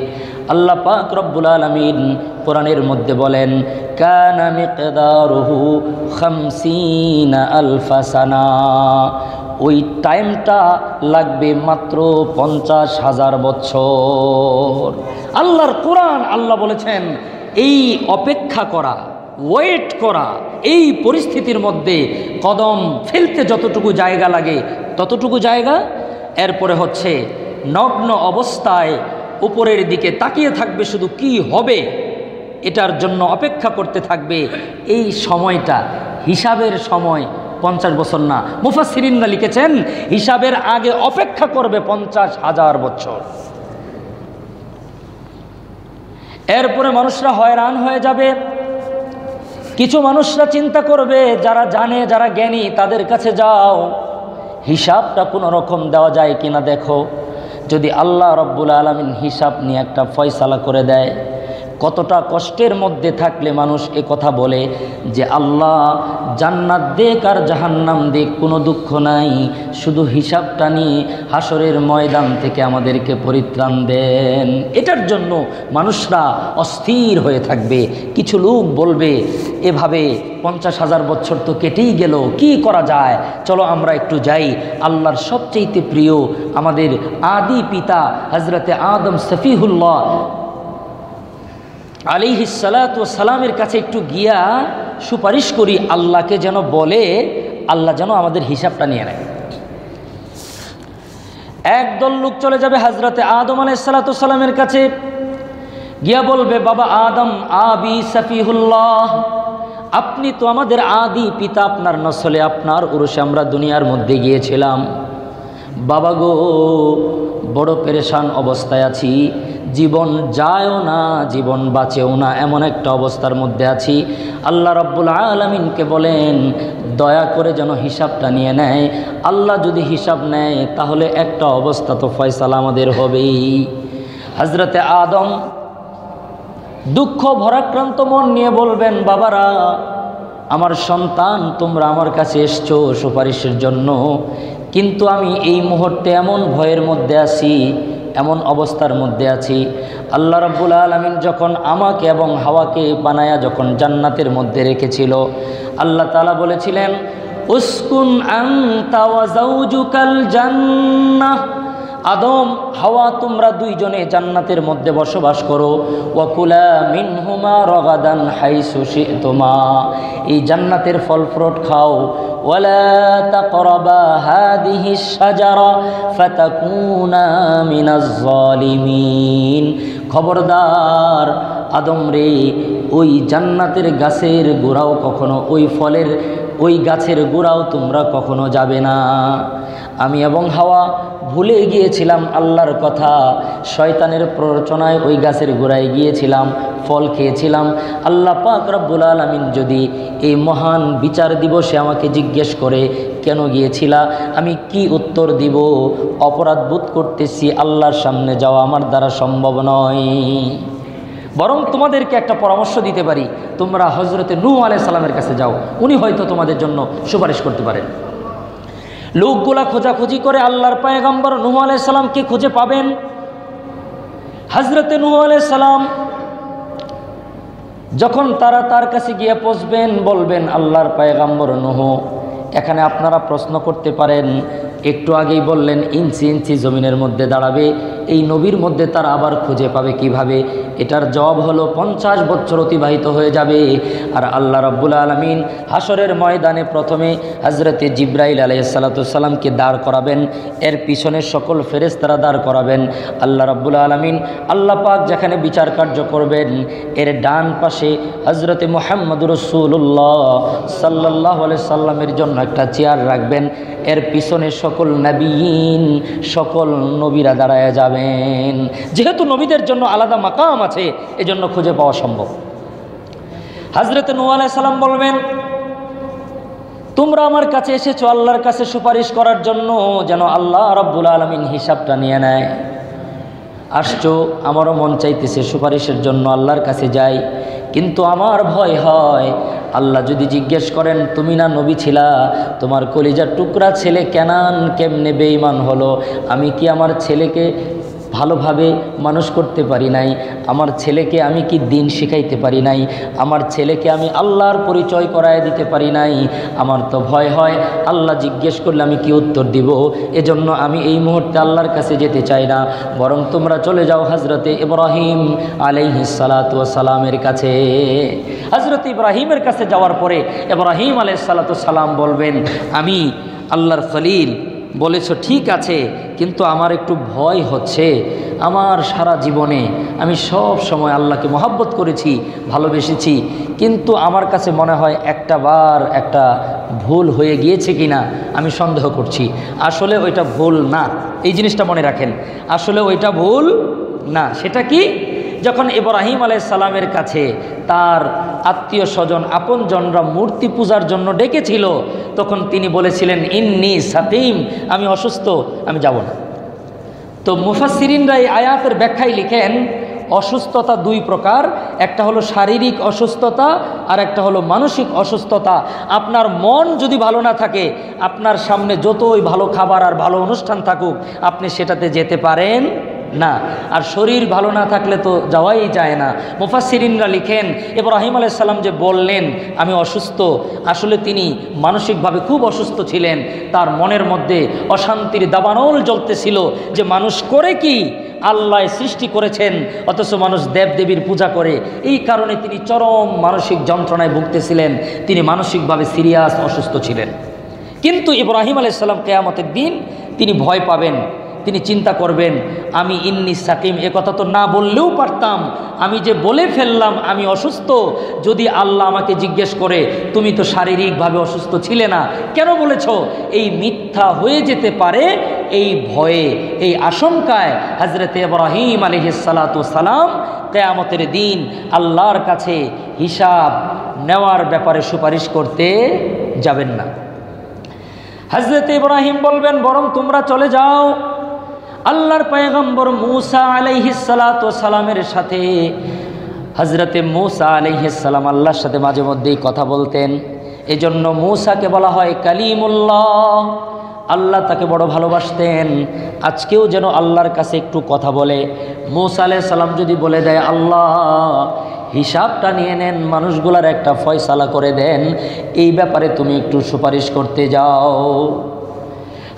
আল্লাহ পাক রব্বুল আলামিন কোরআনের মধ্যে বলেন কানা মিকদারুহু 50 আলফা সানা, ওই টাইমটা লাগবে মাত্র 50,000 বছর। আল্লাহর কোরআন, আল্লাহ বলেছেন এই অপেক্ষা করা, ওয়েট করা, এই পরিস্থিতির মধ্যে কদম ফেলতে যতটুকু জায়গা লাগে ততটুকু জায়গা, এরপরে হচ্ছে নগ্ন অবস্থায় উপরের দিকে তাকিয়ে থাকবে, শুধু কি হবে এটার জন্য অপেক্ষা করতে থাকবে। এই সময়টা হিসাবের সময় 50 বছর না, মুফাসসিরিনরা লিখেছেন হিসাবের আগে অপেক্ষা করবে 50,000 বছর। এরপরে মানুষরা হয়রান হয়ে যাবে। কিছু মানুষরা চিন্তা করবে, যারা জানে, যারা জ্ঞানী, তাদের কাছে যাও, হিসাবটা কোনো রকম দেওয়া যায় কিনা দেখো। যদি আল্লাহ রব্বুল আলামিন হিসাব নিয়ে একটা ফয়সালা করে দেয়, কতটা কষ্টের মধ্যে থাকলে মানুষ এ কথা বলে যে আল্লাহ জান্নাত দেখ আর জাহান্নাম দেখ, কোনো দুঃখ নাই, শুধু হিসাবটা নিয়ে হাসরের ময়দান থেকে আমাদেরকে পরিত্রাণ দেন। এটার জন্য মানুষরা অস্থির হয়ে থাকবে। কিছু লোক বলবে এভাবে 50,000 বছর তো কেটেই গেল, কি করা যায়, চলো আমরা একটু যাই আল্লাহর সবচেয়ে প্রিয় আমাদের আদি পিতা হযরতে আদম সফিহুল্লাহ আলাইহিস সালাতু ওয়াস সালামের কাছে একটু গিয়া সুপারিশ করি, আল্লাহকে যেন বলে আল্লাহ যেন আমাদের হিসাবটা নিয়ে নেয়। একদল লোক চলে যাবে হযরতে আদম আলাইহিস সালাতু ওয়াস সালামের কাছে, গিয়া বলবে বাবা আদম, আবি সফিহুল্লাহ, আপনি তো আমাদের আদি পিতা, আপনার নসলে, আপনার উরুষে আমরা দুনিয়ার মধ্যে গিয়েছিলাম। বাবা গো, বড় পেরেশান অবস্থায় আছি, জীবন যায়ও না জীবন বাঁচেও না, এমন একটা অবস্থার মধ্যে আছি। আল্লাহ রাব্বুল আলামিনকে বলেন দয়া করে যেন হিসাবটা নিয়ে নেয়। আল্লাহ যদি হিসাব নেয় তাহলে একটা অবস্থা তো ফয়সালা আমাদের হবেই। হযরতে আদম দুঃখ ভরাক্রান্ত মন নিয়ে বলবেন, বাবারা, আমার সন্তান, তোমরা আমার কাছে এসছো সুপারিশের জন্য, কিন্তু আমি এই মুহূর্তে এমন ভয়ের মধ্যে আছি, এমন অবস্থার মধ্যে আছি। আল্লাহ রাব্বুল আলামিন যখন আমাকে এবং হাওয়াকে বানায়া যখন জান্নাতের মধ্যে রেখেছিল, আল্লাহ তাআলা বলেছিলেন উসকুন আনতা ওয়া যাওজুকাল জান্নাহ, আদম হাওয়া তোমরা দুইজনে জান্নাতের মধ্যে বসবাস করো। ওয়াকুলা মিনহুমা রাগাদান হাইসু শি'তুমা, এই জান্নাতের ফল ফ্রুট খাও। ওয়ালা তাকরাবা হাদিহিশ শাজারা ফাতাকুনা মিনাজ জালিমিন, খবরদার আদম রে, ওই জান্নাতের গাছের গোড়াও কখনো, ওই ফলের ওই গাছের গোড়াও তোমরা কখনো যাবে না। আমি এবং হাওয়া ভুলে গিয়েছিলাম আল্লাহর কথা, শয়তানের প্ররোচনায় ওই গাছের গোড়ায় গিয়েছিলাম, ফল খেয়েছিলাম। আল্লাহ পাক রব্বুল আলামিন যদি এই মহান বিচার দিবসে আমাকে জিজ্ঞেস করে কেন গিয়েছিলা, আমি কি উত্তর দিব? অপরাধ বোধ করতেছি, আল্লাহর সামনে যাওয়া আমার দ্বারা সম্ভব নয়। বরং তোমাদেরকে একটা পরামর্শ দিতে পারি, তোমরা হযরতে নূহ আলাইহিস সালামের কাছে যাও, উনি হয়তো তোমাদের জন্য সুপারিশ করতে পারেন। লোকগুলা খোঁজাখুঁজি করে আল্লাহর পয়গম্বর নূহ আলাইহিস সালামকে খুঁজে পাবেন। হযরতে নূহ আলাইহিস সালাম যখন তারা তার কাছে গিয়ে পৌঁছবেন, বলবেন আল্লাহর পয়গম্বর নূহ, এখানে আপনারা প্রশ্ন করতে পারেন, একটু আগেই বললেন ইঞ্চি ইঞ্চি জমিনের মধ্যে দাঁড়াবে, এই নবীর মধ্যে তারা আবার খুঁজে পাবে কিভাবে? এটার জবাব হলো 50 বছর অতিবাহিত হয়ে যাবে। আর আল্লাহ রাব্বুল আলামিন হাসরের ময়দানে প্রথমে হযরতে জিবরাইল আলাইহিস সালাতু সালামকে দাঁড় করাবেন, এর পিছনে সকল ফেরেশতারা দাঁড় করাবেন। আল্লাহ রাব্বুল আলামিন, আল্লাহ পাক যেখানে বিচার কার্য করবেন, এর ডান পাশে হযরতে মুহাম্মদুর রাসূলুল্লাহ সাল্লাল্লাহু আলাইহি সাল্লামের জন্য একটা চেয়ার রাখবেন, এর পিছনে সকল নবীন, সকল নবীরা দাঁড়ায় যাবেন। যেহেতু নবীদের জন্য আলাদা মাকাম আছে, এজন্য খুঁজে পাওয়া সম্ভব। হযরতে নূহ আলাইহিস সালাম বলবেন, তোমরা আমার কাছে এসেছো আল্লাহর কাছে সুপারিশ করার জন্য, যেন আল্লাহ রাব্বুল আলামিন হিসাবটা নিয়ে নেয়। আসছো, আমারও মন চাইতেছে সুপারিশের জন্য আল্লাহর কাছে যাই, কিন্তু আমার ভয় হয় আল্লাহ যদি জিজ্ঞেস করেন তুমি না নবী ছিলা, তোমার কলিজার টুকরা ছেলে কেনান কেমনে বেঈমান হলো, আমি কি আমার ছেলেকে ভালোভাবে মানুষ করতে পারি নাই, আমার ছেলেকে আমি কি দিন শিখাইতে পারি নাই, আমার ছেলেকে আমি আল্লাহর পরিচয় করায় দিতে পারি নাই। আমার তো ভয় হয় আল্লাহ জিজ্ঞেস করলে আমি কি উত্তর দিব। এজন্য আমি এই মুহূর্তে আল্লাহর কাছে যেতে চাই না, বরং তোমরা চলে যাও হযরতে ইব্রাহিম আলাইহিস সালাতু ওয়াস সালামের কাছে। হযরত ইব্রাহিমের কাছে যাওয়ার পরে ইব্রাহিম আলাইহিস সালাতু ওয়াস সালাম বলবেন, আমি আল্লাহর খলিল বলেছো ঠিক আছে, কিন্তু আমার একটু ভয় হচ্ছে। আমার সারা জীবনে আমি সব সময় আল্লাহকে মহব্বত করেছি, ভালোবেসেছি, কিন্তু আমার কাছে মনে হয় একটা ভুল হয়ে গিয়েছে কিনা আমি সন্দেহ করছি। আসলে ওইটা ভুল না, এই জিনিসটা মনে রাখেন, আসলে ওইটা ভুল না। সেটা কি? যখন ইব্রাহিম আলাইহিস সালামের কাছে তার আত্মীয় স্বজন আপনজনরা মূর্তি পূজার জন্য ডেকেছিল, তখন তিনি বলেছিলেন ইন্নী সাকিম, আমি অসুস্থ, আমি যাব না। তো মুফাসসিরিনরা এই আয়াতের ব্যাখ্যায় লিখেন অসুস্থতা দুই প্রকার, একটা হলো শারীরিক অসুস্থতা আর একটা হলো মানসিক অসুস্থতা। আপনার মন যদি ভালো না থাকে, আপনার সামনে যতই ভালো খাবার আর ভালো অনুষ্ঠান থাকুক, আপনি সেটাতে যেতে পারেন না। আর শরীর ভালো না থাকলে তো যাওয়াই যায় না। মুফাসসিরিনরা লিখেন ইব্রাহিম আলাইহিস সালাম যে বললেন আমি অসুস্থ, আসলে তিনি মানসিকভাবে খুব অসুস্থ ছিলেন। তার মনের মধ্যে অশান্তির দাবানল জ্বলতেছিল যে মানুষ করে কি, আল্লাহ সৃষ্টি করেছেন অথচ মানুষ দেবদেবীর পূজা করে। এই কারণে তিনি চরম মানসিক যন্ত্রণায় ভুগতেছিলেন, তিনি মানসিকভাবে সিরিয়াস অসুস্থ ছিলেন। কিন্তু ইব্রাহিম আলাইহিস সালাম কিয়ামতের দিন তিনি ভয় পাবেন, তিনি চিন্তা করবেন আমি ইন্নী সাকিম, এ কথা তো না বললেও পারতাম, আমি যে বলে ফেললাম আমি অসুস্থ, যদি আল্লাহ আমাকে জিজ্ঞেস করে তুমি তো শারীরিকভাবে অসুস্থ ছিলে না, কেন বলেছ, এই মিথ্যা হয়ে যেতে পারে। এই ভয়ে, এই আশঙ্কায় হযরত ইব্রাহিম আলাইহিস সালাতু ওয়াস সালাম কিয়ামতের দিন আল্লাহর কাছে হিসাব নেওয়ার ব্যাপারে সুপারিশ করতে যাবেন না। হযরত ইব্রাহিম বলবেন বরং তোমরা চলে যাও আল্লাহর পয়গম্বর মূসা আলাইহিস সালাতু ওয়াস সালামের সাথে। হযরতে মূসা আলাইহিস সালাম আল্লাহর সাথে মাঝে মধ্যেই কথা বলতেন, এজন্য মূসাকে বলা হয় কালিমুল্লাহ। আল্লাহ তাকে বড় ভালোবাসতেন। আজকেও যেন আল্লাহর কাছে একটু কথা বলে, মূসা আলাইহিস সালাম যদি বলে দেয় আল্লাহ হিসাবটা নিয়ে নেন, মানুষগুলার একটা ফয়সালা করে দেন, এই ব্যাপারে তুমি একটু সুপারিশ করতে যাও।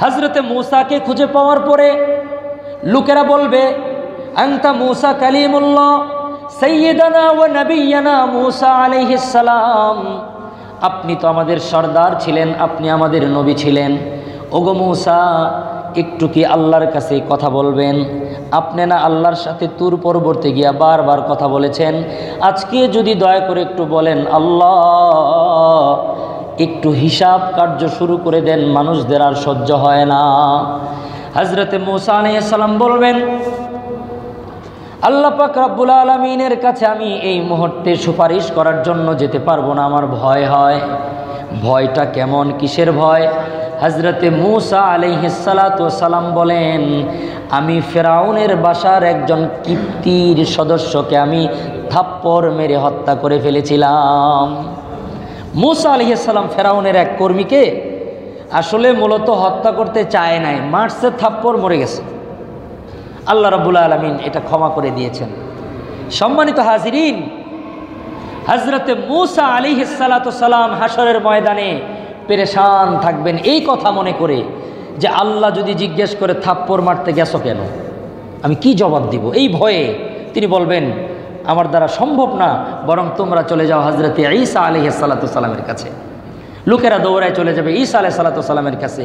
হযরতে মূসাকে খুঁজে পাওয়ার পরে লোকেরা বলবে আনতা মূসা কালিমুল্লাহ সাইয়্যিদানা ওয়া নাবিয়্যানা মূসা আলাইহিস সালাম, আপনি তো আমাদের সর্দার ছিলেন, আপনি আমাদের নবী ছিলেন। ওগো মূসা, একটু কি আল্লাহর কাছে কথা বলবেন? আপনি না আল্লাহর সাথে তুর পর্বতে গিয়া বারবার কথা বলেছেন, আজকে যদি দয়া করে একটু বলেন আল্লাহ একটু হিসাব কার্য শুরু করে দেন, মানুষদের আর সহ্য হয় না। হযরতে মূসা আলাইহিস সালাম বলবেন আল্লাহ পাক রব্বুল আলামিনের কাছে আমি এই মুহূর্তে সুপারিশ করার জন্য যেতে পারবো না, আমার ভয় হয়। ভয়টা কেমন, কিসের ভয়? হযরতে মূসা আলাইহিস সালাতু ওয়াস সালাম বলেন আমি ফেরাউনের বাসার একজন কিপ্তির সদস্যকে আমি থাপ্পড় মেরে হত্যা করে ফেলেছিলাম। মূসা আলাইহিস সালাম ফেরাউনের এক কর্মীকে আসলে মূলত হত্যা করতে চায় নাই, মারছে, থাপ্পড়, মরে গেছে। আল্লাহ রাব্বুল আলামিন এটা ক্ষমা করে দিয়েছেন। সম্মানিত হাজিরিন, হযরতে মূসা আলাইহিস সালাতু ওয়াস সালাম হাশরের ময়দানে পেরেশান থাকবেন এই কথা মনে করে যে আল্লাহ যদি জিজ্ঞেস করে থাপ্পড় মারতে গেছো কেন, আমি কি জবাব দিব। এই ভয়ে তিনি বলবেন আমার দ্বারা সম্ভব না, বরং তোমরা চলে যাও হযরতে ঈসা আলাইহিস সালাতু ওয়াস সালামের কাছে। লোকেরা দৌড়ায় চলে যাবে ঈসা আলাইহিস সালাতু ওয়াস সালামের কাছে।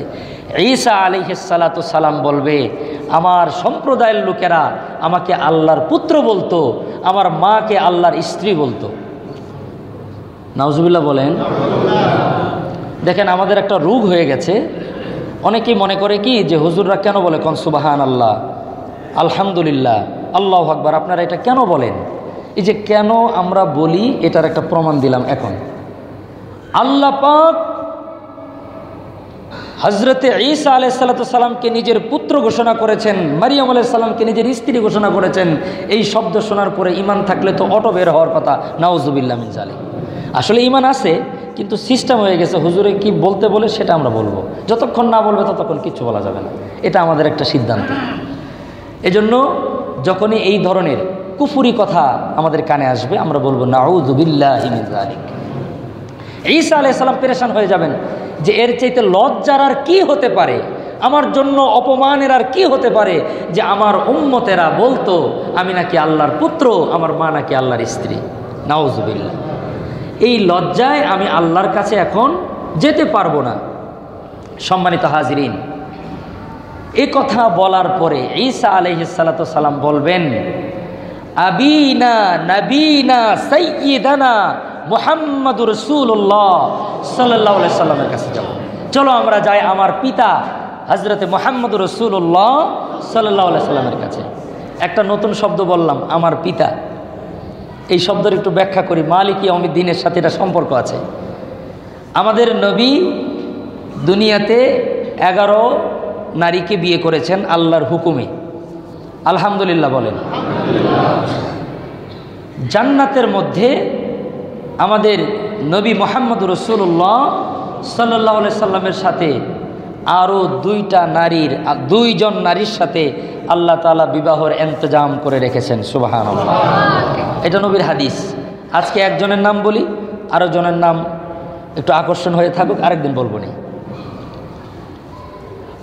ঈসা আলাইহিস সালাতু ওয়াস সালাম বলবে আমার সম্প্রদায়ের লোকেরা আমাকে আল্লাহর পুত্র বলতো, আমার মাকে আল্লাহর স্ত্রী বলতো। নাউজুবিল্লাহ বলেন। দেখেন আমাদের একটা রোগ হয়ে গেছে, অনেকেই মনে করে কি যে হুজুররা কেন বলে কোন সুবহানাল্লাহ, আলহামদুলিল্লাহ, আল্লাহু আকবার, আপনারা এটা কেন বলেন? এই যে কেন আমরা বলি এটার একটা প্রমাণ দিলাম এখন। আল্লাহ পাক হযরতে ঈসা আলাইহিস সালামকে নিজের পুত্র ঘোষণা করেছেন, মারিয়াম আলাইহিস সালামকে নিজের স্ত্রী ঘোষণা করেছেন। এই শব্দ শোনার পরে ঈমান থাকলে তো অটো বের হওয়ার কথা, নাউজুবিল্লাহ মিন যালিক। আসলে ঈমান আছে, কিন্তু সিস্টেম হয়ে গেছে হুজুরে কি বলতে বলে সেটা আমরা বলবো, যতক্ষণ না বলবে ততক্ষণ কিছু বলা যাবে না। এটা আমাদের একটা সিদ্ধান্ত। এজন্য যখনই এই ধরনের কুফুরি কথা আমাদের কানে আসবে আমরা বলবো নাউযু বিল্লাহি মিন যালিক। ঈসা আলাইহিস সালাম পেরেশান হয়ে যাবেন যে এর চাইতে লজ্জার আর কি হতে পারে, আমার জন্য অপমানের আর কি হতে পারে যে আমার উম্মতেরা বলতো আমি নাকি আল্লাহর পুত্র, আমার মা নাকি আল্লাহর স্ত্রী। নাউযু বিল্লাহ। এই লজ্জায় আমি আল্লাহর কাছে এখন যেতে পারবো না। সম্মানিত হাজিরিন, এই কথা বলার পরে ঈসা আলাইহিস সালাতু সালাম বলবেন আবিনা নবীনা সাইয়্যিদানা মুহাম্মাদুর রাসূলুল্লাহ সাল্লাল্লাহু আলাইহি সাল্লামের কাছে যাব। চলো আমরা যাই আমার পিতা হযরতে মুহাম্মদুর রাসূলুল্লাহ সাল্লাল্লাহু আলাইহি সাল্লামের কাছে। একটা নতুন শব্দ বললাম, আমার পিতা। এই শব্দের একটু ব্যাখ্যা করি। মালিক ইয়াউমিদ্দিনের সাথে এটা সম্পর্ক আছে। আমাদের নবী দুনিয়াতে 11 নারীকে বিয়ে করেছেন আল্লাহর হুকুমে। আলহামদুলিল্লাহ বলেন। জান্নাতের মধ্যে আমাদের নবী মুহাম্মদুর রাসূলুল্লাহ সাল্লাল্লাহু আলাইহি সাল্লামের সাথে আরও 2জন নারীর সাথে আল্লাহ তাআলা বিবাহের ইন্তজাম করে রেখেছেন। সুবহানাল্লাহ। এটা নবীর হাদিস। আজকে একজনের নাম বলি, আরো জনের নাম একটু আকর্ষণ হয়ে থাকুক, আরেকদিন বলবো না।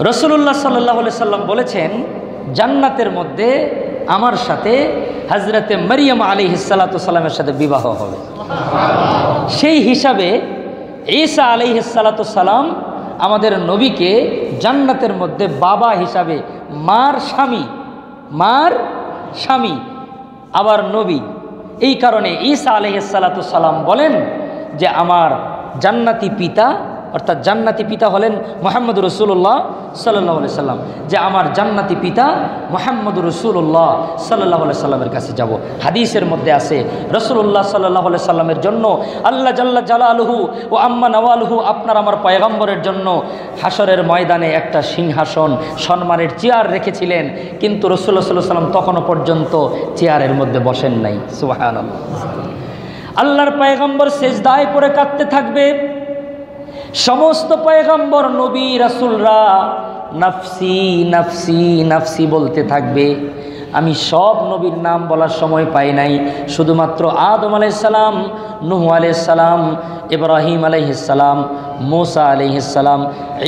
রাসূলুল্লাহ সাল্লাল্লাহু আলাইহি সাল্লাম বলেছেন জান্নাতের মধ্যে আমার সাথে হযরতে মারইয়াম আলাইহিস সালাতু সালামের সাথে বিবাহ হবে। সেই হিসাবে ঈসা আলাইহিস সালাতু সালাম আমাদের নবীকে জান্নাতের মধ্যে বাবা হিসাবে, মার স্বামী আবার নবী। এই কারণে ঈসা আলাইহিস সালাতু সালাম বলেন যে আমার জান্নাতি পিতা, অর্থাৎ জান্নাতি পিতা হলেন মুহাম্মদুর রাসূলুল্লাহ সাল্লাল্লাহু আলাইহি সাল্লাম, যে আমার জান্নাতি পিতা মুহাম্মদুর রাসূলুল্লাহ সাল্লাল্লাহু আলাইহি সাল্লামের কাছে যাব। হাদিসের মধ্যে আছে রাসূলুল্লাহ সাল্লাল্লাহু আলাইহি সাল্লামের জন্য আল্লাহ জাল্লা জালালুহু ও আম্মা নওয়ালুহু, আপনার আমার পয়গম্বরের জন্য হাসরের ময়দানে একটা সিংহাসন সম্মানের চেয়ার রেখেছিলেন, কিন্তু রাসূলুল্লাহ সাল্লাল্লাহু আলাইহি সাল্লাম তখনও পর্যন্ত চেয়ারের মধ্যে বসেন নাই। সুবহানাল্লাহ। আল্লাহর পয়গম্বর সিজদায় পড়ে কাঁদতে থাকবে। সমস্ত পয়গম্বর নবী রাসূলরা নাফসি নাফসি নাফসি বলতে থাকবে। আমি সব নবীর নাম বলার সময় পাই নাই, শুধুমাত্র আদম আলাইহিস সালাম, নূহ আলাইহিস সালাম, ইব্রাহিম আলাইহিস সালাম, মূসা আলাইহিস সালাম,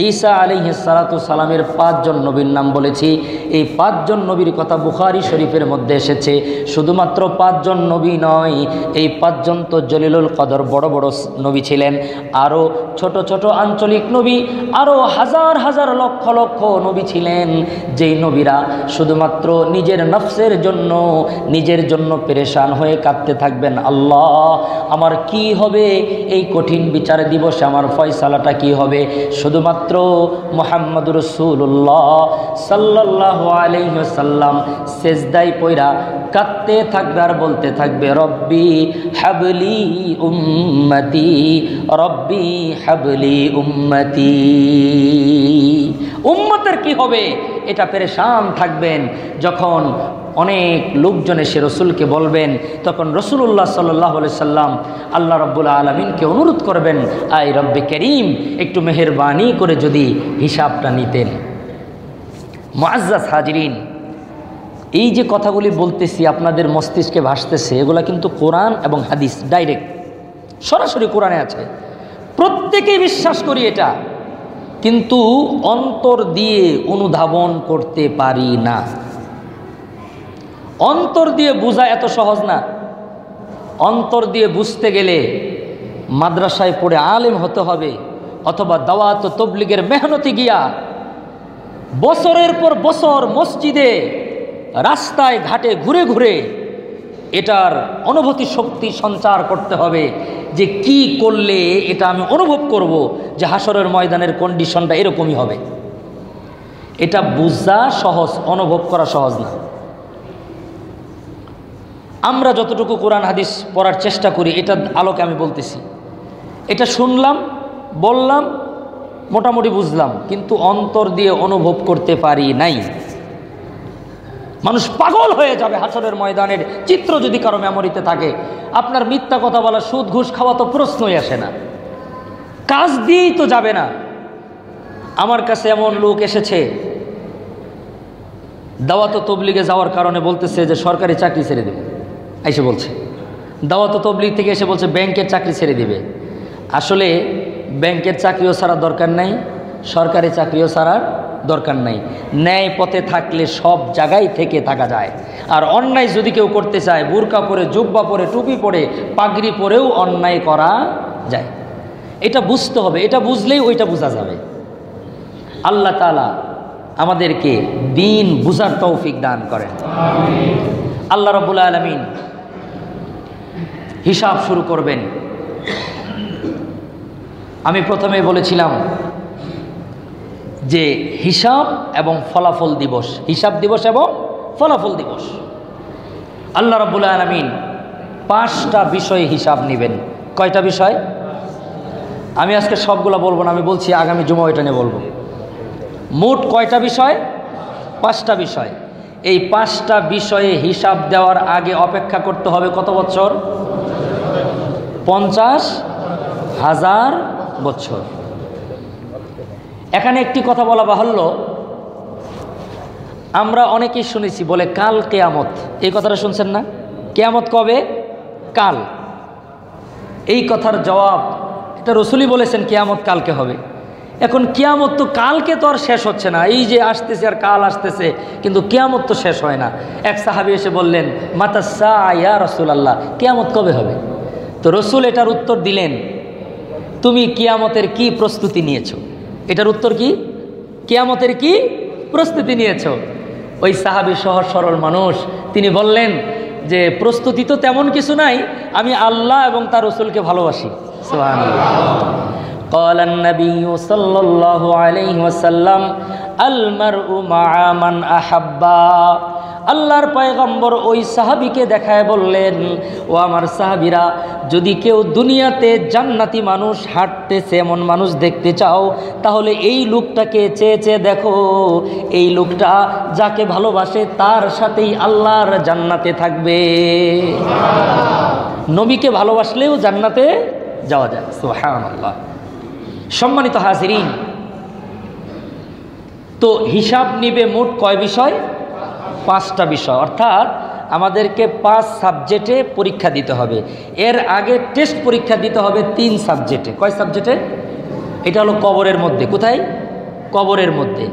ঈসা আলাইহিস সালাতু সালামের 5 জন নবীর নাম বলেছি। এই 5 জন নবীর কথা বুখারী শরীফের মধ্যে এসেছে। শুধুমাত্র 5 জন নবী নয়, এই 5 জন তো জলিলুল কদর বড় বড় নবী ছিলেন। আরও ছোট ছোট আঞ্চলিক নবী, আরও হাজার হাজার লক্ষ লক্ষ নবী ছিলেন, যেই নবীরা শুধুমাত্র নিজের নফসের জন্য, নিজের জন্য পেরেশান হয়ে কাঁদতে থাকবেন, আল্লাহ আমার কি হবে এই কঠিন বিচার দিবসে, আমার ফয়সালাটা কি হবে। শুধুমাত্র মুহাম্মদুর রাসূলুল্লাহ সাল্লাল্লাহু আলাইহি ওয়াসাল্লাম সিজদায় পড়া কাঁদতে থাকবে আর বলতে থাকবে রব্বি হাবলি উম্মতি, রব্বি হাবলি উম্মতি। উম্মতের কি হবে এটা পেরেশান থাকবেন। যখন অনেক লোকজন এসে রসুলকে বলবেন, তখন রাসূলুল্লাহ সাল্লাল্লাহু আলাইহি সাল্লাম আল্লাহ রাব্বুল আলামিনকে অনুরোধ করবেন, আয় রব্বে করিম একটু মেহেরবানি করে যদি হিসাবটা নিতেন। মুআজ্জাজ হাজিরিন, এই যে কথাগুলি বলতেছি আপনাদের মস্তিষ্কে ভাসতেছে, এগুলা কিন্তু কোরআন এবং হাদিস ডাইরেক্ট সরাসরি কোরআনে আছে, প্রত্যেকেই বিশ্বাস করি এটা, কিন্তু অন্তর দিয়ে অনুধাবন করতে পারি না। অন্তর দিয়ে বোঝা এত সহজ না। অন্তর দিয়ে বুঝতে গেলে মাদ্রাসায় পড়ে আলেম হতে হবে, অথবা দাওয়াত ও তাবলীগের মেহনতে গিয়া বছরের পর বছর মসজিদে রাস্তায় ঘাটে ঘুরে ঘুরে এটার অনুভূতি শক্তি সঞ্চার করতে হবে, যে কি করলে এটা আমি অনুভব করব যে হাসরের ময়দানের কন্ডিশনটা এরকমই হবে। এটা বুঝা সহজ, অনুভব করা সহজ না। আমরা যতটুকু কোরআন হাদিস পড়ার চেষ্টা করি, এটার আলোকে আমি বলতেছি, এটা শুনলাম, বললাম, মোটামুটি বুঝলাম, কিন্তু অন্তর দিয়ে অনুভব করতে পারি নাই। মানুষ পাগল হয়ে যাবে হাসরের ময়দানের চিত্র যদি কারো মেমোরিতে থাকে। আপনার মিথ্যা কথা বলা, সুদ ঘুষ খাওয়া তো প্রশ্নই আসে না, কাজ দিয়েই তো যাবে না। আমার কাছে এমন লোক এসেছে, দাওয়াত ও তবলিগে যাওয়ার কারণে বলতেছে যে সরকারি চাকরি ছেড়ে দেবে, এসে বলছে। দাওয়াত ও তবলিগ থেকে এসে বলছে ব্যাংকের চাকরি ছেড়ে দিবে। আসলে ব্যাংকের চাকরিও ছাড়ার দরকার নাই, সরকারি চাকরিও ছাড়ার দরকার নাই। ন্যায় পথে থাকলে সব জায়গায় থেকে থাকা যায়। আর অন্যায় যদি কেউ করতে চায়, বুরকা পরে, জুব্বা পরে, টুপি পরে, পাগড়ি পরেও অন্যায় করা যায়। এটা বুঝতে হবে, এটা বুঝলেই ওইটা বোঝা যাবে। আল্লাহ তাআলা আমাদেরকে দ্বীন বুঝার তৌফিক দান করেন। আল্লাহ রাব্বুল আলামিন হিসাব শুরু করবেন। আমি প্রথমে বলেছিলাম যে হিসাব এবং ফলাফল দিবস, হিসাব দিবস এবং ফলাফল দিবস। আল্লাহ রাব্বুল আলামিন 5টা বিষয়ে হিসাব নেবেন। কয়টা বিষয়? আমি আজকে সবগুলো বলবো না, আমি বলছি আগামী জুমা এটা নিয়ে বলবো। মোট কয়টা বিষয়? 5টা বিষয়। এই 5টা বিষয়ে হিসাব দেওয়ার আগে অপেক্ষা করতে হবে কত বছর? 50,000 বছর। এখানে একটি কথা বলা বাহুল্য, আমরা অনেকেই শুনেছি বলে কাল কেয়ামত, এই কথাটা শুনছেন না? কেয়ামত কবে? কাল। এই কথার জবাব, এটা রসুলই বলেছেন কেয়ামত কালকে হবে। এখন কিয়ামত তো কালকে তো আর শেষ হচ্ছে না, এই যে আসতেছে আর কাল আসতেছে, কিন্তু কিয়ামত তো শেষ হয় না। এক সাহাবী এসে বললেন, মাতা সাআ ইয়া রাসূলুল্লাহ, কিয়ামত কবে হবে? তো রসুল এটার উত্তর দিলেন, তুমি কিয়ামতের কি প্রস্তুতি নিয়েছো? এটার উত্তর কি? কিয়ামতের কি প্রস্তুতি নিয়েছো? ওই সাহাবী সহজ সরল মানুষ, তিনি বললেন যে প্রস্তুতি তো তেমন কিছু নাই, আমি আল্লাহ এবং তার রসুলকে ভালোবাসি। সুবহানাল্লাহ। قال النبي صلى الله عليه وسلم المرء مع من أحب। আল্লাহর পয়গম্বর ওই সাহাবীকে দেখায় বললেন, ও আমার সাহাবীরা, যদি কেউ দুনিয়াতে জান্নাতি মানুষ হাঁটতেছে এমন মানুষ দেখতে চাও, তাহলে এই লোকটাকে চেয়ে চেয়ে দেখো। এই লোকটা যাকে ভালোবাসে তার সাথেই আল্লাহর জান্নাতে থাকবে। নবীকে ভালোবাসলেও জান্নাতে যাওয়া যায়। সুবহানাল্লাহ। সম্মানিত হাজিরিন, তো হিসাব নিবে মোট কয় বিষয়? 5টা বিষয়। অর্থাৎ আমাদেরকে 5 সাবজেক্টে পরীক্ষা দিতে হবে। এর আগে টেস্ট পরীক্ষা দিতে হবে 3 সাবজেক্টে। কয় সাবজেক্টে? এটা হলো কবরের মধ্যে। কোথায়? কবরের মধ্যে।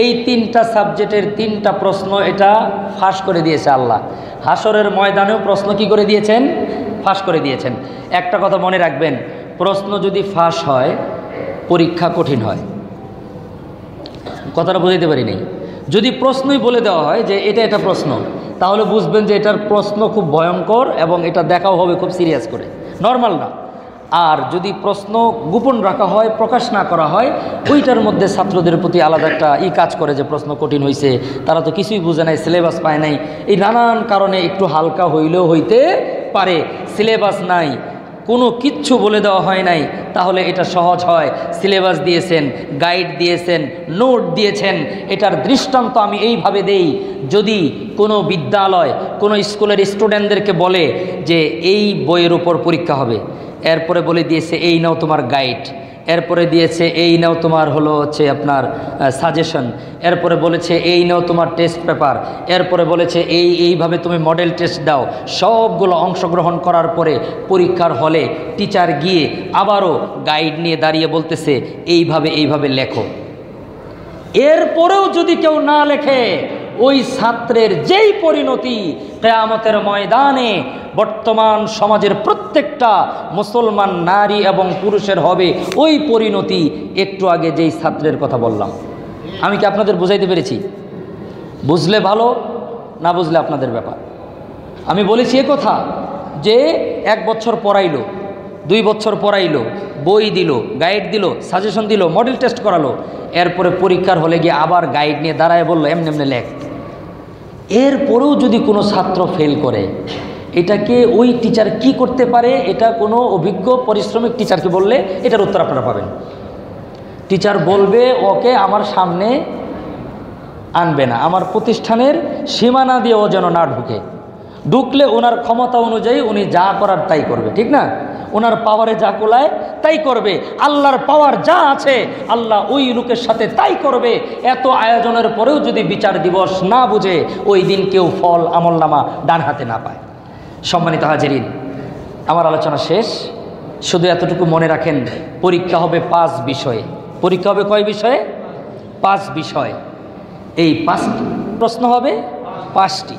এই 3টা সাবজেক্টের 3টা প্রশ্ন এটা ফাঁস করে দিয়েছে আল্লাহ। হাসরের ময়দানেও প্রশ্ন কি করে দিয়েছেন? ফাঁস করে দিয়েছেন। একটা কথা মনে রাখবেন, প্রশ্ন যদি ফাঁস হয় পরীক্ষা কঠিন হয়। কথাটা বুঝাইতে পারি নাই। যদি প্রশ্নই বলে দেওয়া হয় যে এটা এটা প্রশ্ন, তাহলে বুঝবেন যে এটার প্রশ্ন খুব ভয়ঙ্কর এবং এটা দেখাও হবে খুব সিরিয়াস করে, নর্মাল না। আর যদি প্রশ্ন গোপন রাখা হয়, প্রকাশ না করা হয়, ওইটার মধ্যে ছাত্রদের প্রতি আলাদা একটা কাজ করে যে প্রশ্ন কঠিন হয়েছে, তারা তো কিছুই বুঝে নাই, সিলেবাস পায় নাই, এই নানান কারণে একটু হালকা হইলেও হইতে পারে। সিলেবাস নাই, কোনো কিচ্ছু বলে দেওয়া হয় নাই, তাহলে এটা সহজ হয়। সিলেবাস দিয়েছেন, গাইড দিয়েছেন, নোট দিয়েছেন। এটার দৃষ্টান্ত আমি এইভাবে দেই, যদি কোনো বিদ্যালয় কোনো স্কুলের স্টুডেন্টদেরকে বলে যে এই বইয়ের উপর পরীক্ষা হবে, এরপরে বলে দিয়েছে এই নাও তোমার গাইড, এরপরে দিয়েছে এই নাও তোমার হচ্ছে আপনার সাজেশন, এরপরে বলেছে এই নাও তোমার টেস্ট পেপার, এরপরে বলেছে এইভাবে তুমি মডেল টেস্ট দাও। সবগুলো অংশগ্রহণ করার পরে পরীক্ষার হলে টিচার গিয়ে আবারও গাইড নিয়ে দাঁড়িয়ে বলতেছে এইভাবে লেখো। এরপরেও যদি কেউ না লেখে, ওই ছাত্রের যেই পরিণতি কিয়ামতের ময়দানে বর্তমান সমাজের প্রত্যেকটা মুসলমান নারী এবং পুরুষের হবে, ওই পরিণতি একটু আগে যেই ছাত্রের কথা বললাম। আমি কি আপনাদের বুঝাইতে পেরেছি? বুঝলে ভালো, না বুঝলে আপনাদের ব্যাপার। আমি বলেছি এ কথা যে 1 বছর পড়াইলো, 2 বছর পড়াইলো, বই দিল, গাইড দিল, সাজেশন দিল, মডেল টেস্ট করালো, এরপরে পরীক্ষার হলে গিয়ে আবার গাইড নিয়ে দাঁড়ায় বললো এমনি লেখ। এরপরেও যদি কোনো ছাত্র ফেল করে, এটাকে ওই টিচার কি করতে পারে? এটা কোনো অভিজ্ঞ পরিশ্রমিক টিচারকে বললে এটার উত্তর আপনারা পাবেন। টিচার বলবে ওকে আমার সামনে আনবে না, আমার প্রতিষ্ঠানের সীমানা দিয়ে ও যেন না ঢুকে, ঢুকলে ওনার ক্ষমতা অনুযায়ী উনি যা করার তাই করবে, ঠিক না? ওনার পাওয়ারে যা কোলায় তাই করবে, আল্লাহর পাওয়ার যা আছে আল্লাহ ওই লোকের সাথে তাই করবে। এত আয়োজনের পরেও যদি বিচার দিবস না বুঝে, ওই দিন কেউ ফল আমলনামা ডান হাতে না পায়। সম্মানিত হাজিরিন, আমার আলোচনা শেষ। শুধু এতটুকু মনে রাখেন, পরীক্ষা হবে 5 বিষয়ে। পরীক্ষা হবে কয় বিষয়ে? 5 বিষয়। এই 5টি প্রশ্ন হবে, 5টি।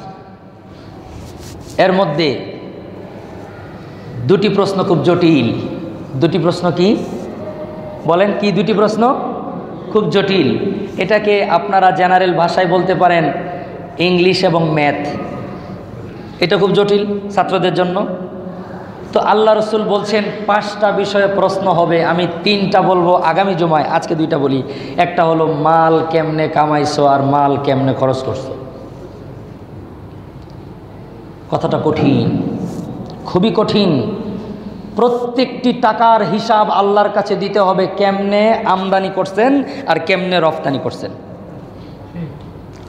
এর মধ্যে 2টি প্রশ্ন খুব জটিল। 2টি প্রশ্ন কি বলেন? কি 2টি প্রশ্ন খুব জটিল? এটাকে আপনারা জেনারেল ভাষায় বলতে পারেন ইংলিশ এবং ম্যাথ। এটা খুব জটিল ছাত্রদের জন্য। তো আল্লাহ রসুল বলছেন 5টা বিষয়ে প্রশ্ন হবে। আমি 3টা বলবো আগামী জুমায়, আজকে 2টা বলি। একটা হলো মাল কেমনে কামাইছো আর মাল কেমনে খরচ করছো। কথাটা কঠিন, খুবই কঠিন। প্রত্যেকটি টাকার হিসাব আল্লাহর কাছে দিতে হবে, কেমনে আমদানি করছেন আর কেমনে রফতানি করছেন,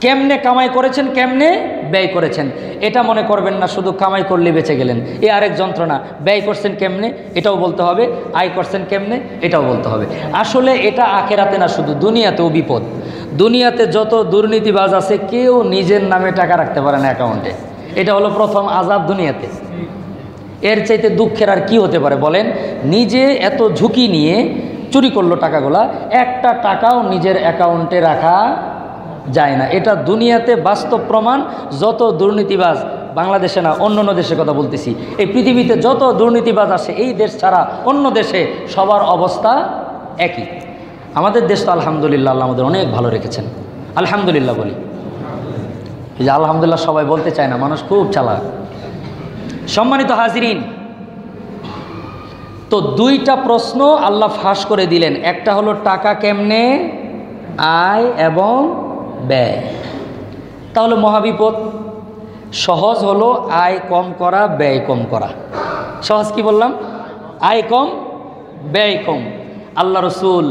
কেমনে কামাই করেছেন, কেমনে ব্যয় করেছেন। এটা মনে করবেন না শুধু কামাই করলে বেঁচে গেলেন, এ আরেক যন্ত্রণা। ব্যয় করছেন কেমনে এটাও বলতে হবে, আয় করছেন কেমনে এটাও বলতে হবে। আসলে এটা আখেরাতে না, শুধু দুনিয়াতেও বিপদ। দুনিয়াতে যত দুর্নীতিবাজ আছে কেউ নিজের নামে টাকা রাখতে পারে না অ্যাকাউন্টে। এটা হলো প্রথম আযাব দুনিয়াতে। এর চাইতে দুঃখের আর কি হতে পারে বলেন? নিজে এত ঝুঁকি নিয়ে চুরি করলো টাকাগুলা, একটা টাকাও নিজের অ্যাকাউন্টে রাখা যায় না। এটা দুনিয়াতে বাস্তব প্রমাণ। যত দুর্নীতিবাজ, বাংলাদেশে না অন্য দেশের কথা বলতেছি, এই পৃথিবীতে যত দুর্নীতিবাজ আসে এই দেশ ছাড়া অন্য দেশে সবার অবস্থা একই। আমাদের দেশ তো আলহামদুলিল্লাহ, আল্লাহ আমাদের অনেক ভালো রেখেছেন, আলহামদুলিল্লাহ বলি। এই যে আলহামদুলিল্লাহ সবাই বলতে চায় না, মানুষ খুব চালাক। সম্মানিত হাজিরিন, তো 2টা প্রশ্ন আল্লাহ ফাঁস করে দিলেন। একটা হলো টাকা কেমনে আয় এবং ব্যয়। তাহলে মহাবিপদ। সহজ হলো আয় কম করা, ব্যয় কম করা। সহজ কি বললাম? আয় কম, ব্যয় কম। আল্লাহ রসুল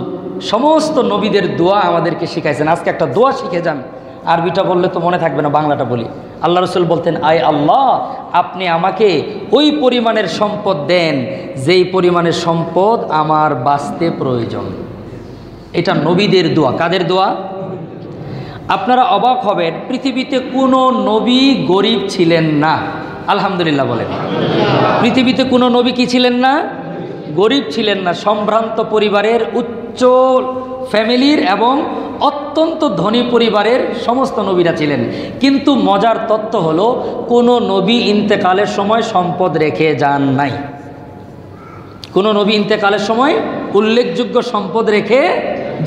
সমস্ত নবীদের দোয়া আমাদেরকে শিখাইছেন। আজকে একটা দোয়া শিখে যান। আরবিটা বললে তো মনে থাকবে না, বাংলাটা বলি। আল্লাহ রসুল বলতেন, আয় আল্লাহ, আপনি আমাকে ওই পরিমাণের সম্পদ দেন যেই পরিমাণের সম্পদ আমার বাঁচতে প্রয়োজন। এটা নবীদের দোয়া। কাদের দোয়া? আপনারা অবাক হবেন, পৃথিবীতে কোনো নবী গরিব ছিলেন না। আলহামদুলিল্লাহ বলেন। পৃথিবীতে কোনো নবী কি ছিলেন না? গরিব ছিলেন না। সম্ভ্রান্ত পরিবারের, উচ্চ ফ্যামিলির এবং অত্যন্ত ধনী পরিবারের সমস্ত নবীরা ছিলেন। কিন্তু মজার তথ্য হলো, কোনো নবী ইন্তেকালের সময় সম্পদ রেখে যান নাই। কোনো নবী ইন্তেকালের সময় উল্লেখযোগ্য সম্পদ রেখে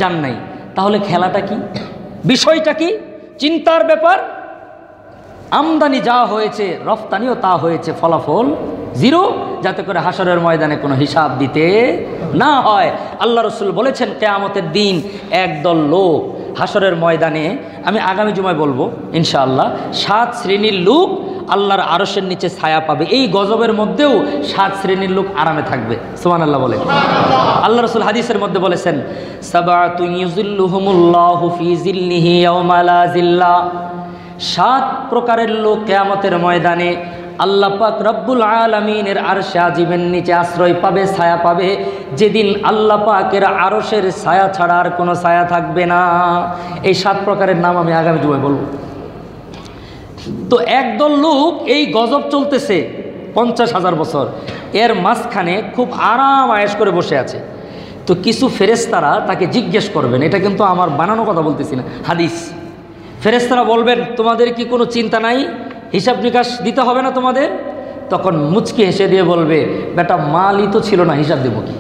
যান নাই। তাহলে খেলাটা কি? বিষয়টা কি? চিন্তার ব্যাপার। আমদানি যা হয়েছে, রফতানিও তা হয়েছে, ফলাফল 0, যাতে করে হাসরের ময়দানে কোনো হিসাব দিতে না হয়। আল্লাহ রসুল বলেছেন, কিয়ামতের দিন একদল লোক হাসরের ময়দানে, আমি আগামী জুমায় বলবো ইনশাআল্লাহ, 7 শ্রেণীর লোক আল্লাহর আরশের নিচে ছায়া পাবে। এই গজবের মধ্যেও 7 শ্রেণীর লোক আরামে থাকবে। সুবহানাল্লাহ বলে। আল্লাহ রসুল হাদিসের মধ্যে বলেছেন, সাবআতুন ইউযিল্লুহুমুল্লাহু ফি যিল্লিহি ইয়াওমা লা যিল্লা। 7 প্রকারের লোক কিয়ামতের ময়দানে আল্লাহ পাক রব্বুল আলামিনের আরশে আজিমের নিচে আশ্রয় পাবে, ছায়া পাবে, যেদিন আল্লাহ পাকের আরশের ছায়া ছাড়া আর কোনো ছায়া থাকবে না। এই 7 প্রকারের নাম আমি আগামী জুমায় বলবো। তো একদল লোক, এই গজব চলতেছে 50,000 বছর, এর মাঝখানে খুব আরাম আয়েশ করে বসে আছে। তো কিছু ফেরেশতারা তাকে জিজ্ঞেস করবেন, এটা কিন্তু আমার বানানো কথা বলতেছি না, হাদিস। ফেরেশতারা বলবেন, তোমাদের কি কোনো চিন্তা নাই? হিসাব নিকাশ দিতে হবে না তোমাদের? তখন মুচকি হেসে দিয়ে বলবে, বেটা মালই তো ছিল না, হিসাব দেব কি?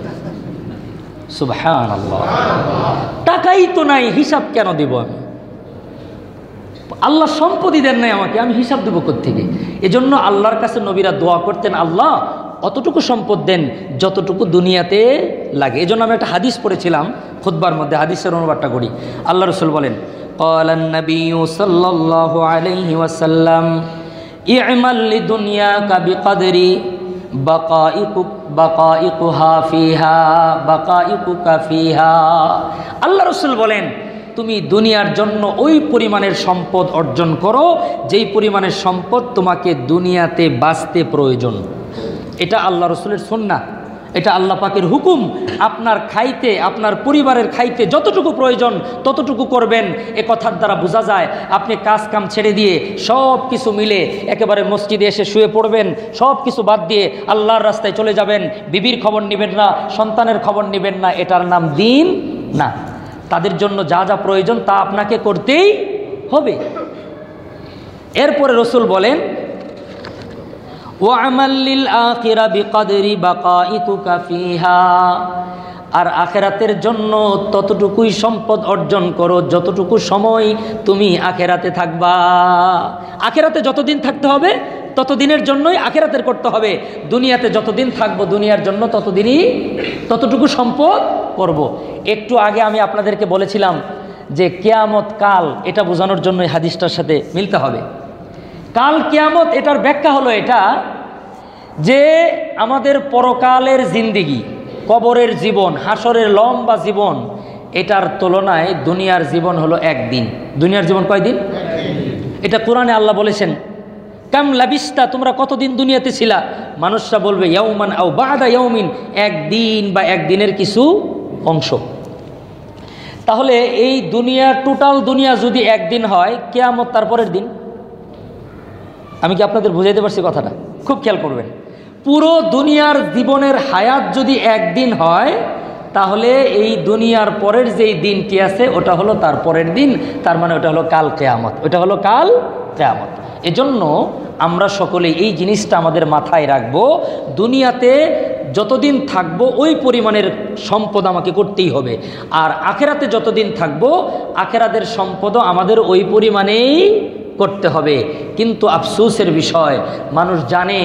সুবহানাল্লাহ। টাকাই তো নাই, হিসাব কেন দেব আমি? আল্লাহ সম্পত্তি দেন নাই আমাকে, আমি হিসাব দেব কোত্থেকে? এজন্য আল্লাহর কাছে নবীরা দোয়া করতেন, আল্লাহ অতটুকু সম্পদ দেন যতটুকু দুনিয়াতে লাগে। এজন্য আমি একটা হাদিস পড়েছিলাম খুতবার মধ্যে, হাদিসের অনুবাদটা করি। আল্লাহ রসুল বলেন, ক্বালান নাবিয়্যু সাল্লাল্লাহু আলাইহি ওয়াসাল্লাম, ই'মাল লিদুনিয়াকা বিকদরি বাকাইকুহা ফিহা বাকাইকুকা ফিহা। আল্লাহ রসুল বলেন, তুমি দুনিয়ার জন্য ওই পরিমাণের সম্পদ অর্জন করো যেই পরিমাণের সম্পদ তোমাকে দুনিয়াতে বাঁচতে প্রয়োজন। এটা আল্লাহ রসুলের সুন্নাহ। এটা আল্লাহ পাকের হুকুম। আপনার খাইতে, আপনার পরিবারের খাইতে যতটুকু প্রয়োজন ততটুকু করবেন। এ কথার দ্বারা বোঝা যায় আপনি কাজ কাম ছেড়ে দিয়ে সব কিছু মিলে একেবারে মসজিদে এসে শুয়ে পড়বেন, সব কিছু বাদ দিয়ে আল্লাহর রাস্তায় চলে যাবেন। বিবির খবর নেবেন না, সন্তানের খবর নেবেন না, এটার নাম দিন না। তাদের জন্য যা যা প্রয়োজন তা আপনাকে করতেই হবে। এরপরে রসুল বলেন, ওয়া'মাল লিল আখিরা বিকদরি বাকাইতুকা ফিহা, আর আখেরাতের জন্য ততটুকুই সম্পদ অর্জন করো যতটুকু সময় তুমি আখেরাতে থাকবা। আখেরাতে যতদিন থাকতে হবে ততদিনের জন্যই আখেরাতের করতে হবে। দুনিয়াতে যতদিন থাকবো দুনিয়ার জন্য ততটুকু সম্পদ করব। একটু আগে আমি আপনাদেরকে বলেছিলাম যে কিয়ামত কাল, এটা বোঝানোর জন্য এই হাদিসটার সাথে মিলতে হবে। কাল কিয়ামত, এটার ব্যাখ্যা হলো এটা যে আমাদের পরকালের জিন্দেগি, কবরের জীবন, হাসরের লম্বা জীবন, এটার তুলনায় দুনিয়ার জীবন হলো একদিন। দুনিয়ার জীবন কয়দিন? এটা কোরআনে আল্লাহ বলেছেন, কাম লাবিস্তা, তোমরা কতদিন দুনিয়াতে ছিলা? মানুষরা বলবে ইয়াউমান আও বাদা ইয়াউমিন, একদিন বা একদিনের কিছু অংশ। তাহলে এই দুনিয়া, টোটাল দুনিয়া যদি একদিন হয়, কিয়ামত তারপরের দিন। আমি কি আপনাদের বুঝাইতে পারছি কথাটা? খুব খেয়াল করবেন। পুরো দুনিয়ার জীবনের হায়াত যদি একদিন হয়, তাহলে এই দুনিয়ার পরের যেই দিনটি আছে ওটা হলো তার পরের দিন। তার মানে ওটা হলো কাল কিয়ামত, ওটা হলো কাল কিয়ামত। এজন্য আমরা সকলে এই জিনিসটা আমাদের মাথায় রাখবো, দুনিয়াতে যতদিন থাকবো ওই পরিমাণের সম্পদ আমাকে করতেই হবে, আর আখেরাতে যতদিন থাকবো আখেরাতের সম্পদও আমাদের ওই পরিমাণেই করতে হবে। কিন্তু আফসোসের বিষয়, মানুষ জানে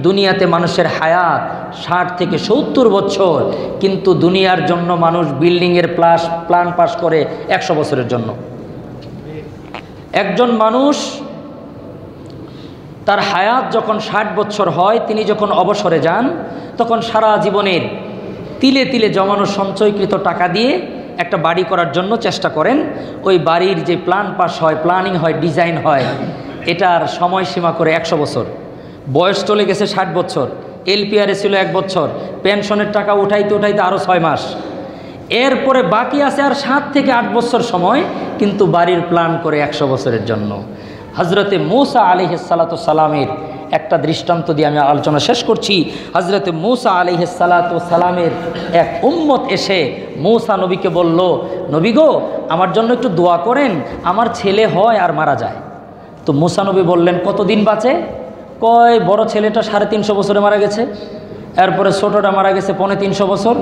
দুনিয়াতে মানুষের হায়াত 60 থেকে 70 বছর, কিন্তু দুনিয়ার জন্য মানুষ বিল্ডিংয়ের প্ল্যান পাস করে 100 বছরের জন্য। একজন মানুষ তার হায়াত যখন 60 বছর হয়, তিনি যখন অবসরে যান, তখন সারা জীবনের তিলে তিলে জমানো সঞ্চয়কৃত টাকা দিয়ে একটা বাড়ি করার জন্য চেষ্টা করেন। ওই বাড়ির যে প্ল্যান পাস হয়, প্ল্যানিং হয়, ডিজাইন হয়, এটার সময়সীমা করে 100 বছর। বয়স চলে গেছে 60 বছর, এলপিআরে ছিল 1 বছর, পেনশনের টাকা উঠাইতে উঠাইতে আরও 6 মাস, এরপরে বাকি আছে আর 7 থেকে 8 বছর সময়, কিন্তু বাড়ির প্ল্যান করে 100 বছরের জন্য। হজরতে মূসা আলাইহিসসালামের একটা দৃষ্টান্ত দিয়ে আমি আলোচনা শেষ করছি। হজরতে মূসা আলাইহিসসালামের এক উম্মত এসে মূসা নবীকে বলল, নবী গো, আমার জন্য একটু দোয়া করেন, আমার ছেলে হয় আর মারা যায়। তো মূসা নবী বললেন, কতদিন বাঁচে? কয়, বড় ছেলেটা 350 বছরে মারা গেছে, এরপরে ছোটটা মারা গেছে 350 বছর।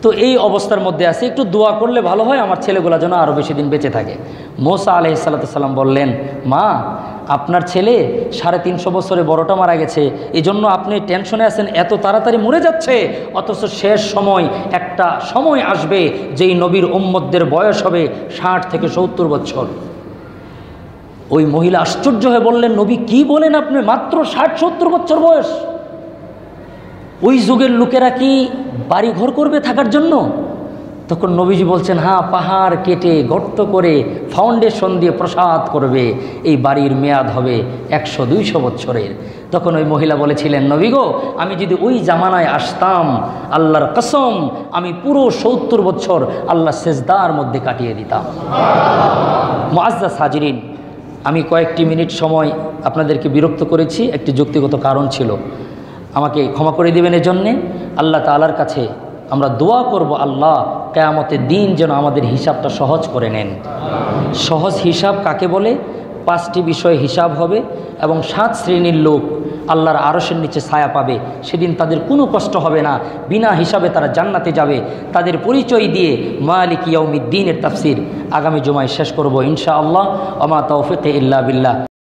তো এই অবস্থার মধ্যে আছে, একটু দোয়া করলে ভালো হয়, আমার ছেলেগুলো যেন আরও বেশি দিন বেঁচে থাকে। মূসা আলাইহিসসালাম বললেন, মা, আপনার ছেলে 350 বছরে বড়টা মারা গেছে, এই জন্য আপনি টেনশনে আছেন, এত তাড়াতাড়ি মরে যাচ্ছে, অথচ শেষ সময় একটা সময় আসবে যেই নবীর উম্মতদের বয়স হবে 60 থেকে 70 বছর। ওই মহিলা আশ্চর্য হয়ে বললেন, নবী কি বলেন আপনি? মাত্র 60-70 বছর বয়স? ওই যুগের লোকেরা কি বাড়ি ঘর করবে থাকার জন্য? তখন নবীজি বলছেন, হ্যাঁ, পাহাড় কেটে গর্ত করে ফাউন্ডেশন দিয়ে প্রসাদ করবে, এই বাড়ির মেয়াদ হবে 100-200 বছরের। তখন ওই মহিলা বলেছিলেন, নবী গো, আমি যদি ওই জামানায় আসতাম, আল্লাহর কসম, আমি পুরো 70 বছর আল্লাহ সেজদার মধ্যে কাটিয়ে দিতাম। মুআজ্জাজ হাজিরিন, আমি কয়েকটি মিনিট সময় আপনাদেরকে বিরক্ত করেছি, একটি যুক্তিগত কারণ ছিল, আমাকে ক্ষমা করে দিবেন। এজন্যে আল্লাহ তাআলার কাছে আমরা দোয়া করব, আল্লাহ কিয়ামতের দিন যেন আমাদের হিসাবটা সহজ করে নেন। সহজ হিসাব কাকে বলে? 5টি বিষয়ে হিসাব হবে এবং 7 শ্রেণীর লোক আল্লাহর আরশের নিচে ছায়া পাবে। সেদিন তাদের কোনো কষ্ট হবে না, বিনা হিসাবে তারা জান্নাতে যাবে। তাদের পরিচয় দিয়ে মালিক ইয়াউমিদ্দিনের তাফসীর আগামী জুমায় শেষ করব ইনশাআল্লাহ। ওয়া মা তাওফীকি ইল্লা বিল্লাহ।